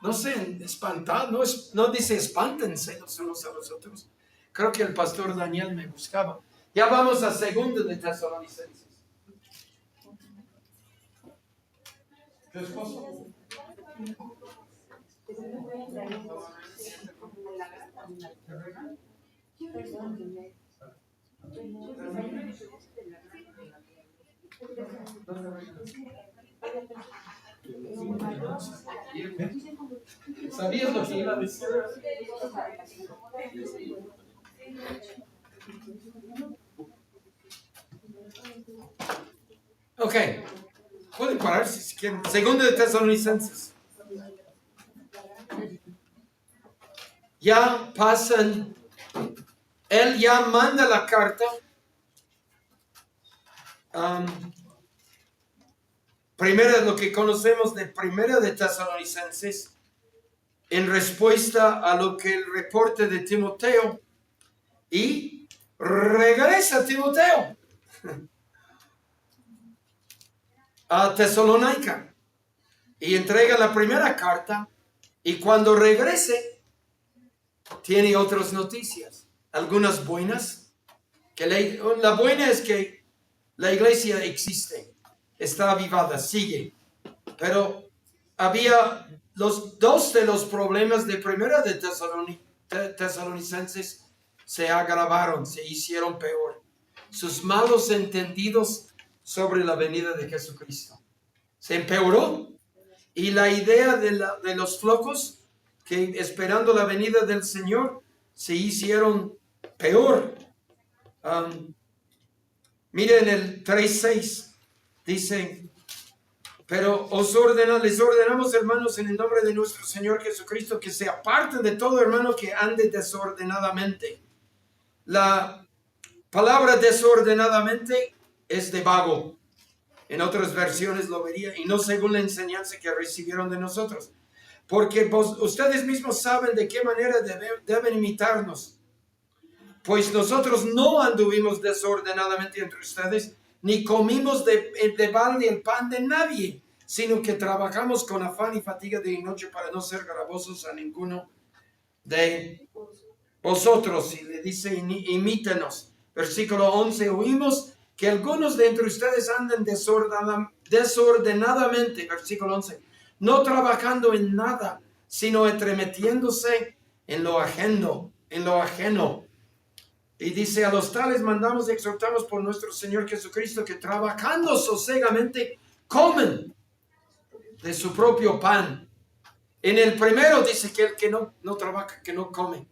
no se espantan, no dice espántense los unos a los otros. Creo que el pastor Daniel me buscaba. Ya vamos a segundo de Tesalonicenses. ¿Qué esposo? ¿Sabías lo que iba a decir? Ok, pueden pararse si quieren. Segundo de Tesalonicenses. Ya pasan, él ya manda la carta. Primero, lo que conocemos de Primera de Tesalonicenses, en respuesta a lo que el reporte de Timoteo, y regresa Timoteo a Tesalónica y entrega la primera carta, y cuando regrese tiene otras noticias, algunas buenas. Que la buena es que la iglesia existe, está avivada, sigue, pero había dos de los problemas de Primera de Tesalonicenses se agravaron, se hicieron peor. Sus malos entendidos sobre la venida de Jesucristo se empeoró, y la idea de los flojos que esperando la venida del Señor se hicieron peor. Miren el 3:6, dice: pero les ordenamos, hermanos, en el nombre de nuestro Señor Jesucristo, que se aparte de todo hermano que ande desordenadamente. La palabra desordenadamente es de vago. En otras versiones lo vería, y no según la enseñanza que recibieron de nosotros. Porque ustedes mismos saben de qué manera deben imitarnos. Pues nosotros no anduvimos desordenadamente entre ustedes, ni comimos de balde el pan de nadie, sino que trabajamos con afán y fatiga de noche para no ser gravosos a ninguno de vosotros. Y le dice: imítenos. Versículo 11: oímos que algunos de entre ustedes andan desordenadamente, versículo 11, no trabajando en nada, sino entremetiéndose en lo ajeno. Y dice, a los tales mandamos y exhortamos por nuestro Señor Jesucristo que trabajando sosegamente comen de su propio pan. En el primero dice que el que no trabaja, que no come.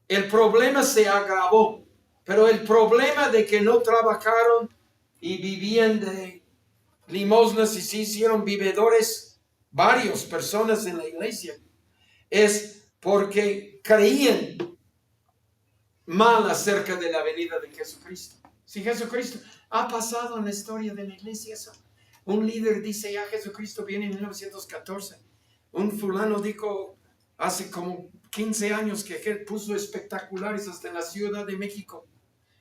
El problema se agravó, pero el problema de que no trabajaron y vivían de limosnas y se hicieron vividores varias personas en la iglesia, es porque creían mal acerca de la venida de Jesucristo. Si Jesucristo ha pasado en la historia de la iglesia eso. Un líder dice, ya Jesucristo viene en 1914. Un fulano dijo hace como 15 años que puso espectaculares hasta en la Ciudad de México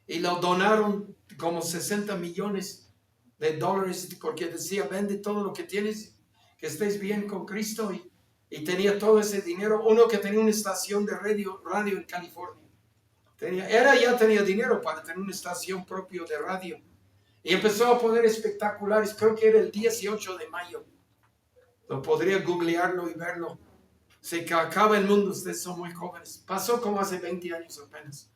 y lo donaron como 60 millones de dólares porque decía, vende todo lo que tienes, que estés bien con Cristo, y tenía todo ese dinero. Uno que tenía una estación de radio en California. Ya tenía dinero para tener una estación propia de radio. Y empezó a poner espectaculares, creo que era el 18 de mayo. Lo podría googlearlo y verlo. Se acaba el mundo, ustedes son muy jóvenes. Pasó como hace 20 años apenas.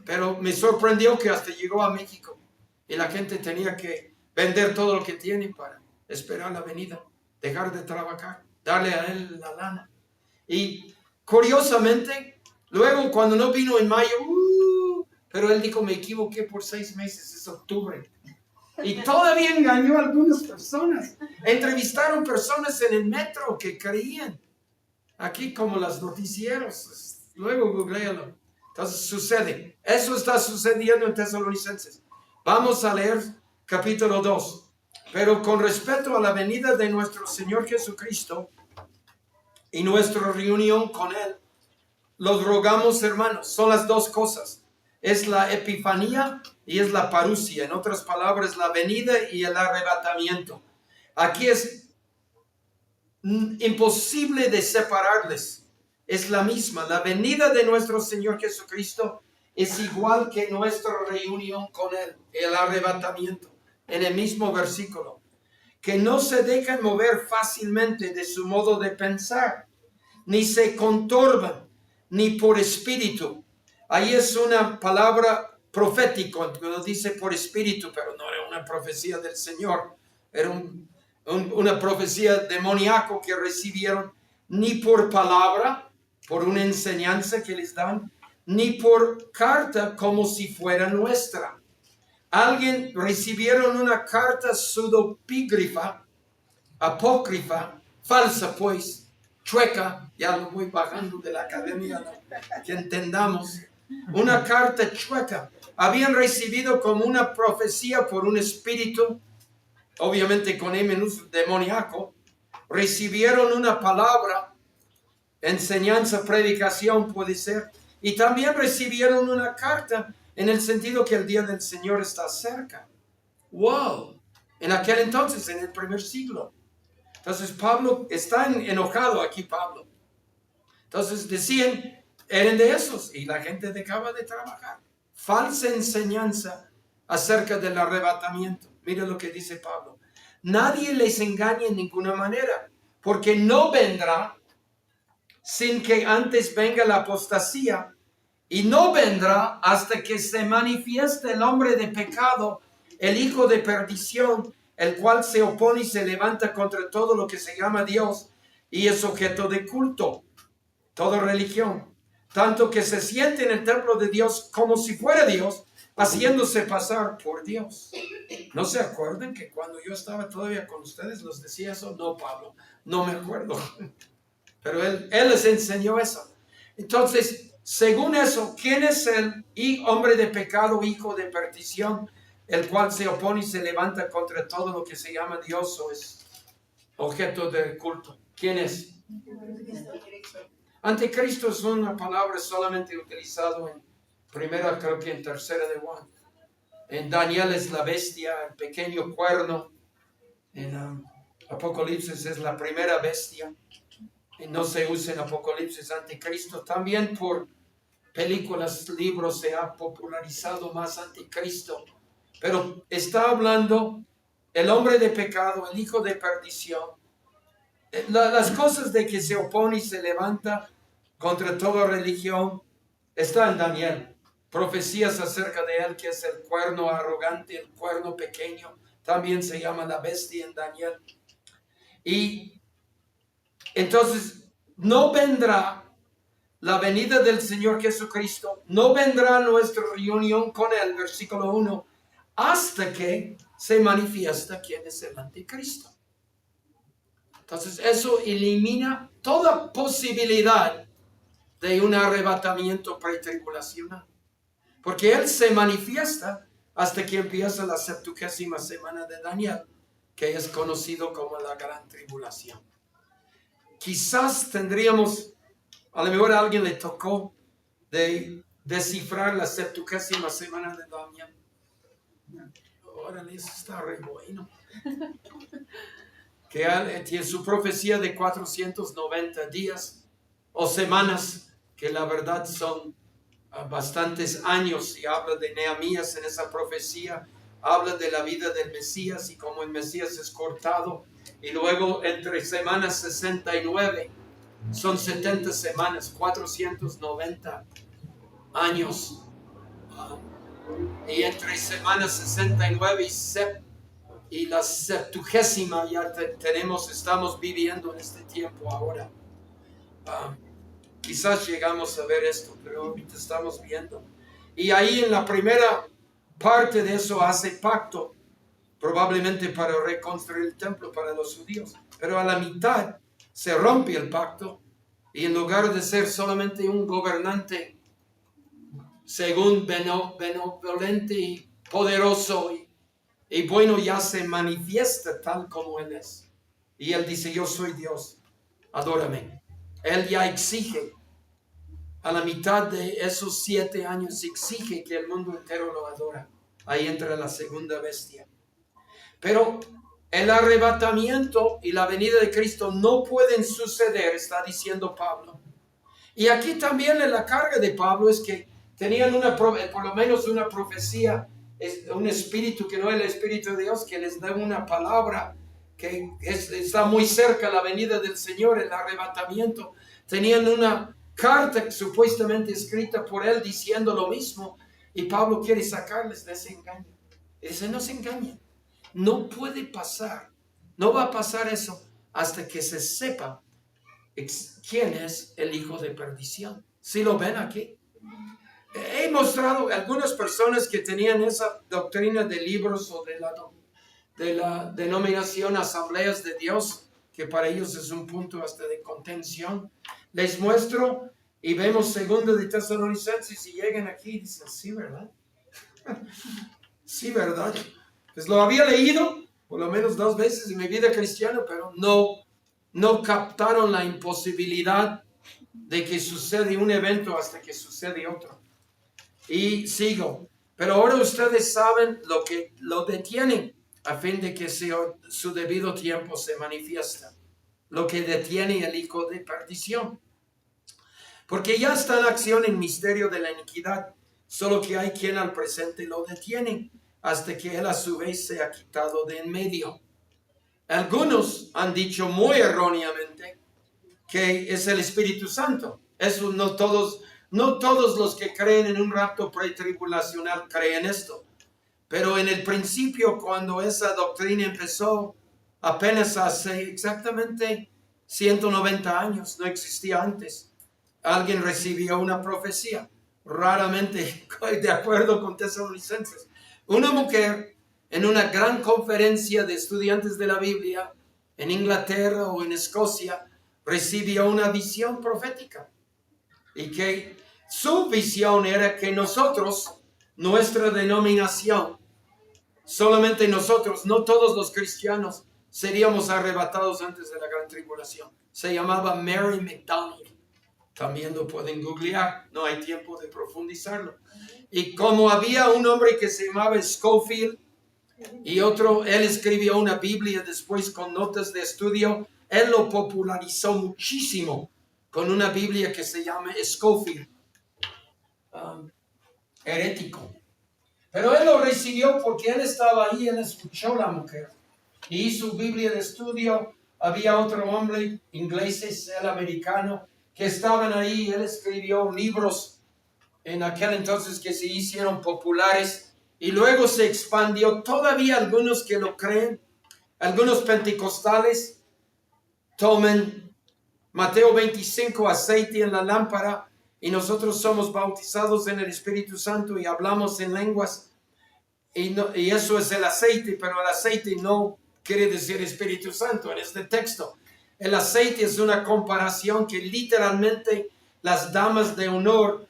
Pero me sorprendió que hasta llegó a México. Y la gente tenía que vender todo lo que tiene para esperar la venida. Dejar de trabajar, darle a él la lana. Y curiosamente, luego cuando no vino en mayo, pero él dijo, me equivoqué por 6 meses, es octubre. Y todavía engañó a algunas personas. Entrevistaron personas en el metro que creían. Aquí como los noticieros. Luego googlealo. Entonces sucede. Eso está sucediendo en Tesalonicenses. Vamos a leer capítulo 2. Pero con respecto a la venida de nuestro Señor Jesucristo y nuestra reunión con Él, los rogamos, hermanos. Son las dos cosas. Es la epifanía y es la parusia. En otras palabras, la venida y el arrebatamiento. Aquí es imposible de separarles. Es la misma. La venida de nuestro Señor Jesucristo es igual que nuestra reunión con Él. El arrebatamiento. En el mismo versículo. Que no se dejan mover fácilmente de su modo de pensar. Ni se conturban. Ni por espíritu. Ahí es una palabra profética, cuando dice por espíritu, pero no era una profecía del Señor, era una profecía demoníaco que recibieron, ni por palabra, por una enseñanza que les dan, ni por carta como si fuera nuestra. Alguien recibieron una carta pseudopígrafa, apócrifa, falsa pues, chueca, ya lo voy bajando de la academia, ¿no? Que entendamos. Una carta chueca. Habían recibido como una profecía por un espíritu, obviamente con demoníaco. Recibieron una palabra, enseñanza, predicación puede ser. Y también recibieron una carta en el sentido que el día del Señor está cerca. ¡Wow! En aquel entonces, en el primer siglo. Entonces Pablo está enojado aquí, Pablo. Entonces decían, eran de esos y la gente dejaba de trabajar. Falsa enseñanza acerca del arrebatamiento. Mira lo que dice Pablo. Nadie les engañe en ninguna manera, porque no vendrá sin que antes venga la apostasía, y no vendrá hasta que se manifieste el hombre de pecado, el hijo de perdición, el cual se opone y se levanta contra todo lo que se llama Dios y es objeto de culto, toda religión, tanto que se siente en el templo de Dios como si fuera Dios, haciéndose pasar por Dios. ¿No se acuerdan que cuando yo estaba todavía con ustedes los decía eso? No, Pablo, no me acuerdo. Pero él les enseñó eso. Entonces, según eso, ¿quién es el hombre de pecado, hijo de perdición, el cual se opone y se levanta contra todo lo que se llama Dios o es objeto de culto? ¿Quién es? Anticristo es una palabra solamente utilizada en primera, creo que en tercera de Juan. En Daniel es la bestia, el pequeño cuerno. En Apocalipsis es la primera bestia. Y no se usa en Apocalipsis anticristo. También por películas, libros se ha popularizado más anticristo. Pero está hablando el hombre de pecado, el hijo de perdición. Las cosas de que se opone y se levanta contra toda religión está en Daniel. profecías acerca de él, que es el cuerno arrogante, el cuerno pequeño. También se llama la bestia en Daniel. Y entonces no vendrá la venida del Señor Jesucristo, no vendrá nuestra reunión con él, versículo 1, hasta que se manifiesta quién es el anticristo. Entonces eso elimina toda posibilidad de un arrebatamiento pretribulacional, porque él se manifiesta hasta que empieza la 70ª semana de Daniel, que es conocido como la gran tribulación. Quizás tendríamos, a lo mejor a alguien le tocó de descifrar la 70ª semana de Daniel. Órale, eso está re bueno. Que tiene su profecía de 490 días o semanas, que la verdad son bastantes años, y habla de Nehemías en esa profecía, habla de la vida del Mesías y cómo el Mesías es cortado, y luego entre semanas 69 son 70 semanas, 490 años, y entre semanas 69 y la 70ª ya estamos viviendo en este tiempo ahora. Quizás llegamos a ver esto, pero ahorita estamos viendo. Y ahí en la primera parte de eso hace pacto, probablemente para reconstruir el templo para los judíos. Pero a la mitad se rompe el pacto, y en lugar de ser solamente un gobernante, según benevolente y poderoso y bueno, ya se manifiesta tal como él es. Y él dice: yo soy Dios, adórame. Él ya exige, a la mitad de esos 7 años, exige que el mundo entero lo adora. Ahí entra la segunda bestia. Pero el arrebatamiento y la venida de Cristo no pueden suceder, está diciendo Pablo. Y aquí también en la carga de Pablo es que tenían por lo menos una profecía, un espíritu que no es el Espíritu de Dios, que les da una palabra que está muy cerca la venida del Señor, el arrebatamiento. Tenían una carta supuestamente escrita por él diciendo lo mismo, y Pablo quiere sacarles de ese engaño. Y dice: no se engañen, no puede pasar, no va a pasar eso hasta que se sepa quién es el hijo de perdición. ¿Sí lo ven aquí? He mostrado a algunas personas que tenían esa doctrina de libros o de la denominación Asambleas de Dios, que para ellos es un punto hasta de contención. Les muestro y vemos 2 de Tesalonicenses, y llegan aquí y dicen: sí, ¿verdad? Sí, ¿verdad? Pues lo había leído por lo menos 2 veces en mi vida cristiana, pero no captaron la imposibilidad de que sucede un evento hasta que sucede otro. Y sigo. Pero ahora ustedes saben lo que lo detiene, a fin de que su debido tiempo se manifiesta. Lo que detiene el hijo de perdición. Porque ya está en acción el misterio de la iniquidad, solo que hay quien al presente lo detiene, hasta que él a su vez se ha quitado de en medio. Algunos han dicho muy erróneamente que es el Espíritu Santo. Eso no todos los que creen en un rapto pretribulacional creen esto. Pero en el principio, cuando esa doctrina empezó, apenas hace exactamente 190 años, no existía antes, alguien recibió una profecía, raramente de acuerdo con Tesalonicenses. Una mujer en una gran conferencia de estudiantes de la Biblia en Inglaterra o en Escocia recibió una visión profética, y que su visión era que nosotros, nuestra denominación, solamente nosotros, no todos los cristianos, seríamos arrebatados antes de la gran tribulación. Se llamaba Mary McDonald. También lo pueden googlear, no hay tiempo de profundizarlo. Y como había un hombre que se llamaba Scofield y otro, él escribió una Biblia después con notas de estudio, él lo popularizó muchísimo con una Biblia que se llama Scofield, herético. Pero él lo recibió porque él estaba ahí, él escuchó a la mujer y su Biblia de estudio. Había otro hombre, ingleses, el americano, que estaban ahí. Él escribió libros en aquel entonces que se hicieron populares y luego se expandió. Todavía algunos que lo creen, algunos pentecostales toman Mateo 25, aceite en la lámpara, y nosotros somos bautizados en el Espíritu Santo y hablamos en lenguas, y eso es el aceite, pero el aceite no quiere decir Espíritu Santo en este texto. El aceite es una comparación que literalmente las damas de honor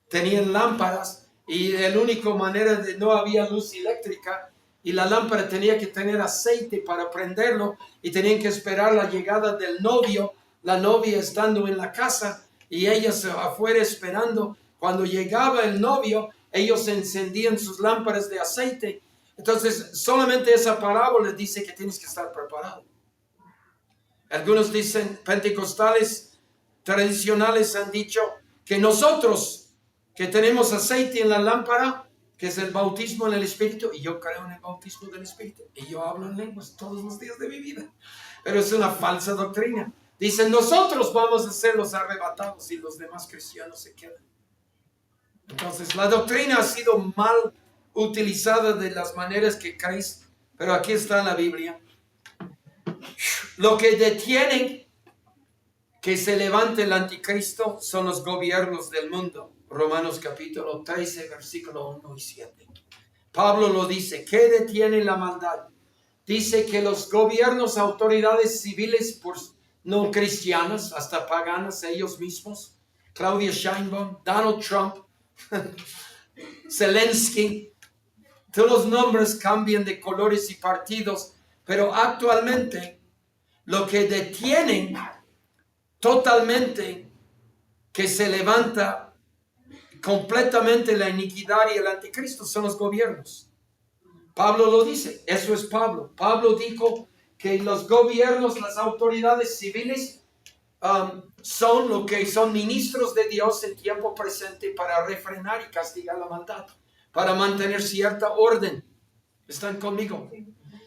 tenían lámparas y la única manera de no había luz eléctrica y la lámpara tenía que tener aceite para prenderlo y tenían que esperar la llegada del novio, la novia estando en la casa y ellas afuera esperando. Cuando llegaba el novio, ellos encendían sus lámparas de aceite. Entonces, solamente esa parábola dice que tienes que estar preparado. Algunos dicen, pentecostales tradicionales han dicho que nosotros que tenemos aceite en la lámpara, que es el bautismo en el Espíritu, y yo creo en el bautismo del Espíritu, y yo hablo en lenguas todos los días de mi vida, pero es una falsa doctrina. Dicen, nosotros vamos a ser los arrebatados y los demás cristianos se quedan. Entonces, la doctrina ha sido mal utilizada de las maneras que crees, pero aquí está en la Biblia. Lo que detienen que se levante el anticristo son los gobiernos del mundo. Romanos capítulo 13, versículo 1 y 7. Pablo lo dice. ¿Qué detiene la maldad? Dice que los gobiernos, autoridades civiles, no cristianas, hasta paganas ellos mismos, Claudia Sheinbaum, Donald Trump, Zelensky, todos los nombres cambian de colores y partidos, pero actualmente lo que detienen totalmente que se levanta completamente la iniquidad y el anticristo son los gobiernos. Pablo lo dice, eso es Pablo. Pablo dijo que los gobiernos, las autoridades civiles son lo que son ministros de Dios en tiempo presente para refrenar y castigar la maldad, para mantener cierta orden. ¿Están conmigo?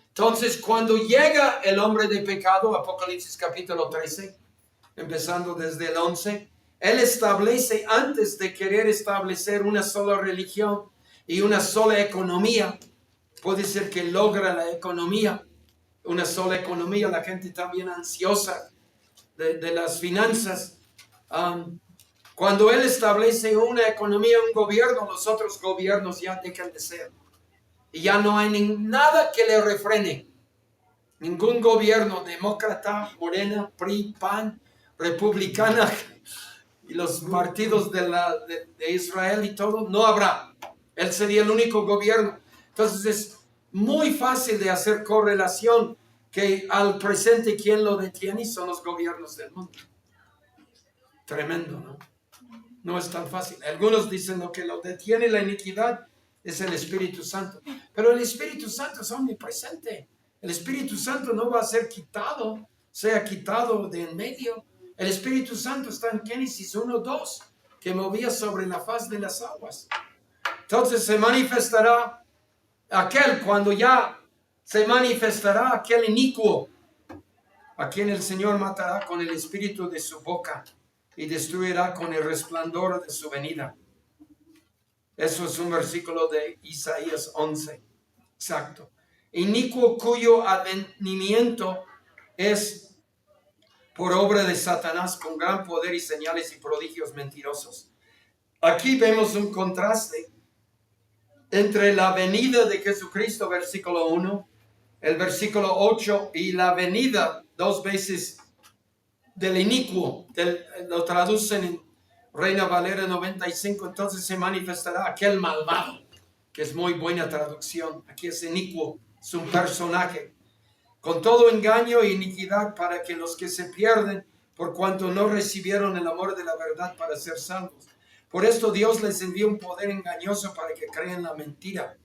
Entonces, cuando llega el hombre de pecado, Apocalipsis capítulo 13, empezando desde el 11, él establece, antes de querer establecer una sola religión y una sola economía, puede ser que logra la economía, una sola economía, la gente también ansiosa de las finanzas. Cuando él establece una economía, un gobierno, los otros gobiernos ya dejan de ser. Y ya no hay nada que le refrene. Ningún gobierno, demócrata, morena, PRI, PAN, republicana y los partidos de Israel y todo, no habrá. Él sería el único gobierno. Entonces es muy fácil de hacer correlación que al presente quien lo detiene son los gobiernos del mundo. Tremendo, ¿no? No es tan fácil. Algunos dicen lo que lo detiene la iniquidad es el Espíritu Santo. Pero el Espíritu Santo es omnipresente. El Espíritu Santo no va a ser quitado, sea quitado de en medio. El Espíritu Santo está en Génesis 1:2, que movía sobre la faz de las aguas. Entonces se manifestará cuando ya se manifestará aquel inicuo, a quien el Señor matará con el espíritu de su boca y destruirá con el resplandor de su venida. Eso es un versículo de Isaías 11. Exacto. Inicuo cuyo advenimiento es por obra de Satanás con gran poder y señales y prodigios mentirosos. Aquí vemos un contraste entre la venida de Jesucristo, versículo 1, el versículo 8, y la venida dos veces del inicuo. Lo traducen en Reina Valera 95, entonces se manifestará aquel malvado, que es muy buena traducción. Aquí es inicuo, es un personaje, con todo engaño e iniquidad para que los que se pierden, por cuanto no recibieron el amor de la verdad para ser salvos. Por esto Dios les envió un poder engañoso para que crean la mentira,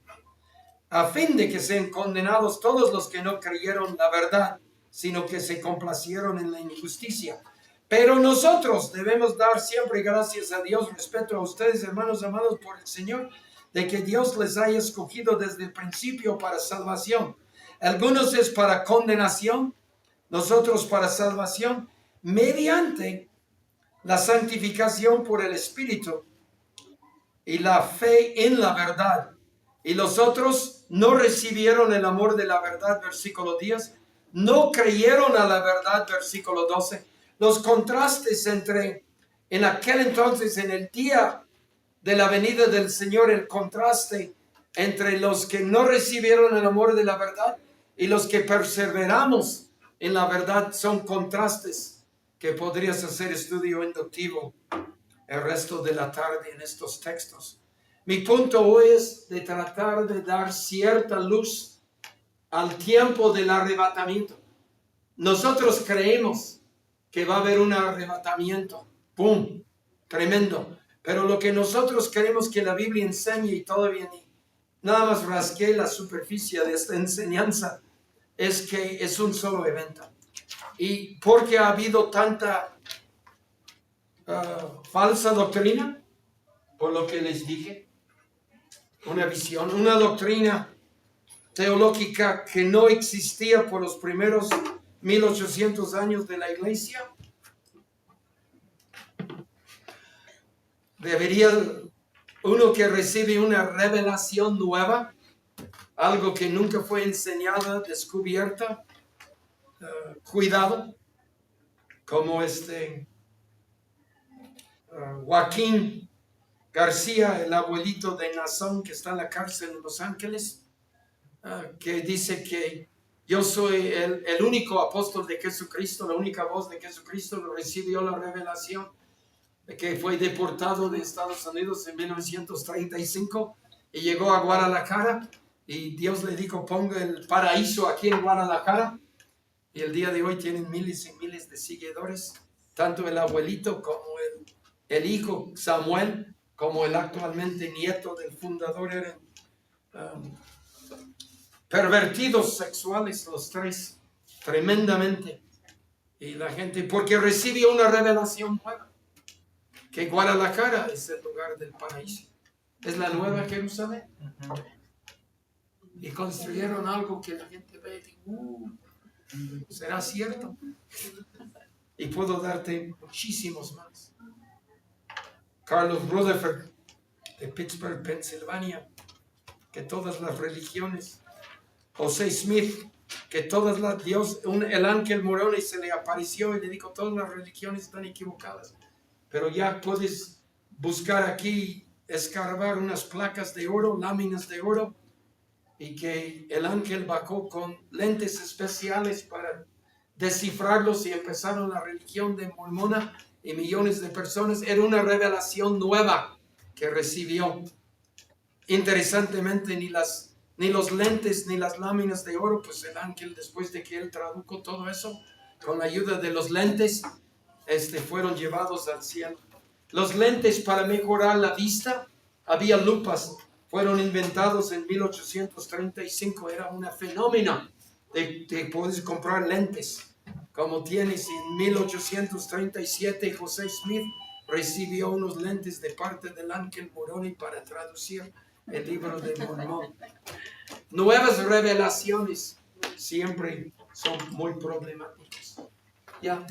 a fin de que sean condenados todos los que no creyeron la verdad, sino que se complacieron en la injusticia. Pero nosotros debemos dar siempre gracias a Dios, respeto a ustedes, hermanos amados por el Señor, de que Dios les haya escogido desde el principio para salvación. Algunos es para condenación, nosotros para salvación, mediante la santificación por el Espíritu y la fe en la verdad. Y los otros no recibieron el amor de la verdad, versículo 10. No creyeron a la verdad, versículo 12. Los contrastes entre, en aquel entonces, en el día de la venida del Señor, el contraste entre los que no recibieron el amor de la verdad y los que perseveramos en la verdad son contrastes que podrías hacer estudio inductivo el resto de la tarde en estos textos. Mi punto hoy es de tratar de dar cierta luz al tiempo del arrebatamiento. Nosotros creemos que va a haber un arrebatamiento, ¡pum!, tremendo. Pero lo que nosotros queremos que la Biblia enseñe, y todavía nada más rasqué la superficie de esta enseñanza, es que es un solo evento. Y porque ha habido tanta falsa doctrina, por lo que les dije, una visión, una doctrina teológica que no existía por los primeros 1800 años de la iglesia. Debería uno que recibe una revelación nueva, algo que nunca fue enseñado, descubierta, cuidado, como Joaquín García, el abuelito de Nazón que está en la cárcel en Los Ángeles, que dice que yo soy el único apóstol de Jesucristo, la única voz de Jesucristo, recibió la revelación de que fue deportado de Estados Unidos en 1935 y llegó a Guadalajara y Dios le dijo: ponga el paraíso aquí en Guadalajara, y el día de hoy tienen miles y miles de seguidores, tanto el abuelito como el hijo Samuel, como el actualmente nieto del fundador. Eran pervertidos sexuales los tres, tremendamente. Y la gente, porque recibió una revelación nueva, que Guadalajara es el lugar del paraíso, es la nueva Jerusalén. Y construyeron algo que la gente ve y ¿será cierto? Y puedo darte muchísimos más. Carlos Rutherford, de Pittsburgh, Pensilvania, que todas las religiones. José Smith, que todas las el ángel Moroni se le apareció y le dijo: todas las religiones están equivocadas. Pero ya puedes buscar aquí, escarbar unas placas de oro, láminas de oro, y que el ángel bajó con lentes especiales para descifrarlos, y empezaron la religión de Mormona, y millones de personas. Era una revelación nueva que recibió. Interesantemente, ni los lentes ni las láminas de oro, pues el ángel, después de que él tradujo todo eso, con la ayuda de los lentes, fueron llevados al cielo. Los lentes para mejorar la vista, había lupas, fueron inventados en 1835. Era una fenómeno de poder comprar lentes, como tienes. En 1837 José Smith recibió unos lentes de parte del ángel Moroni para traducir el libro de Mormón. Nuevas revelaciones siempre son muy problemáticas. Ya,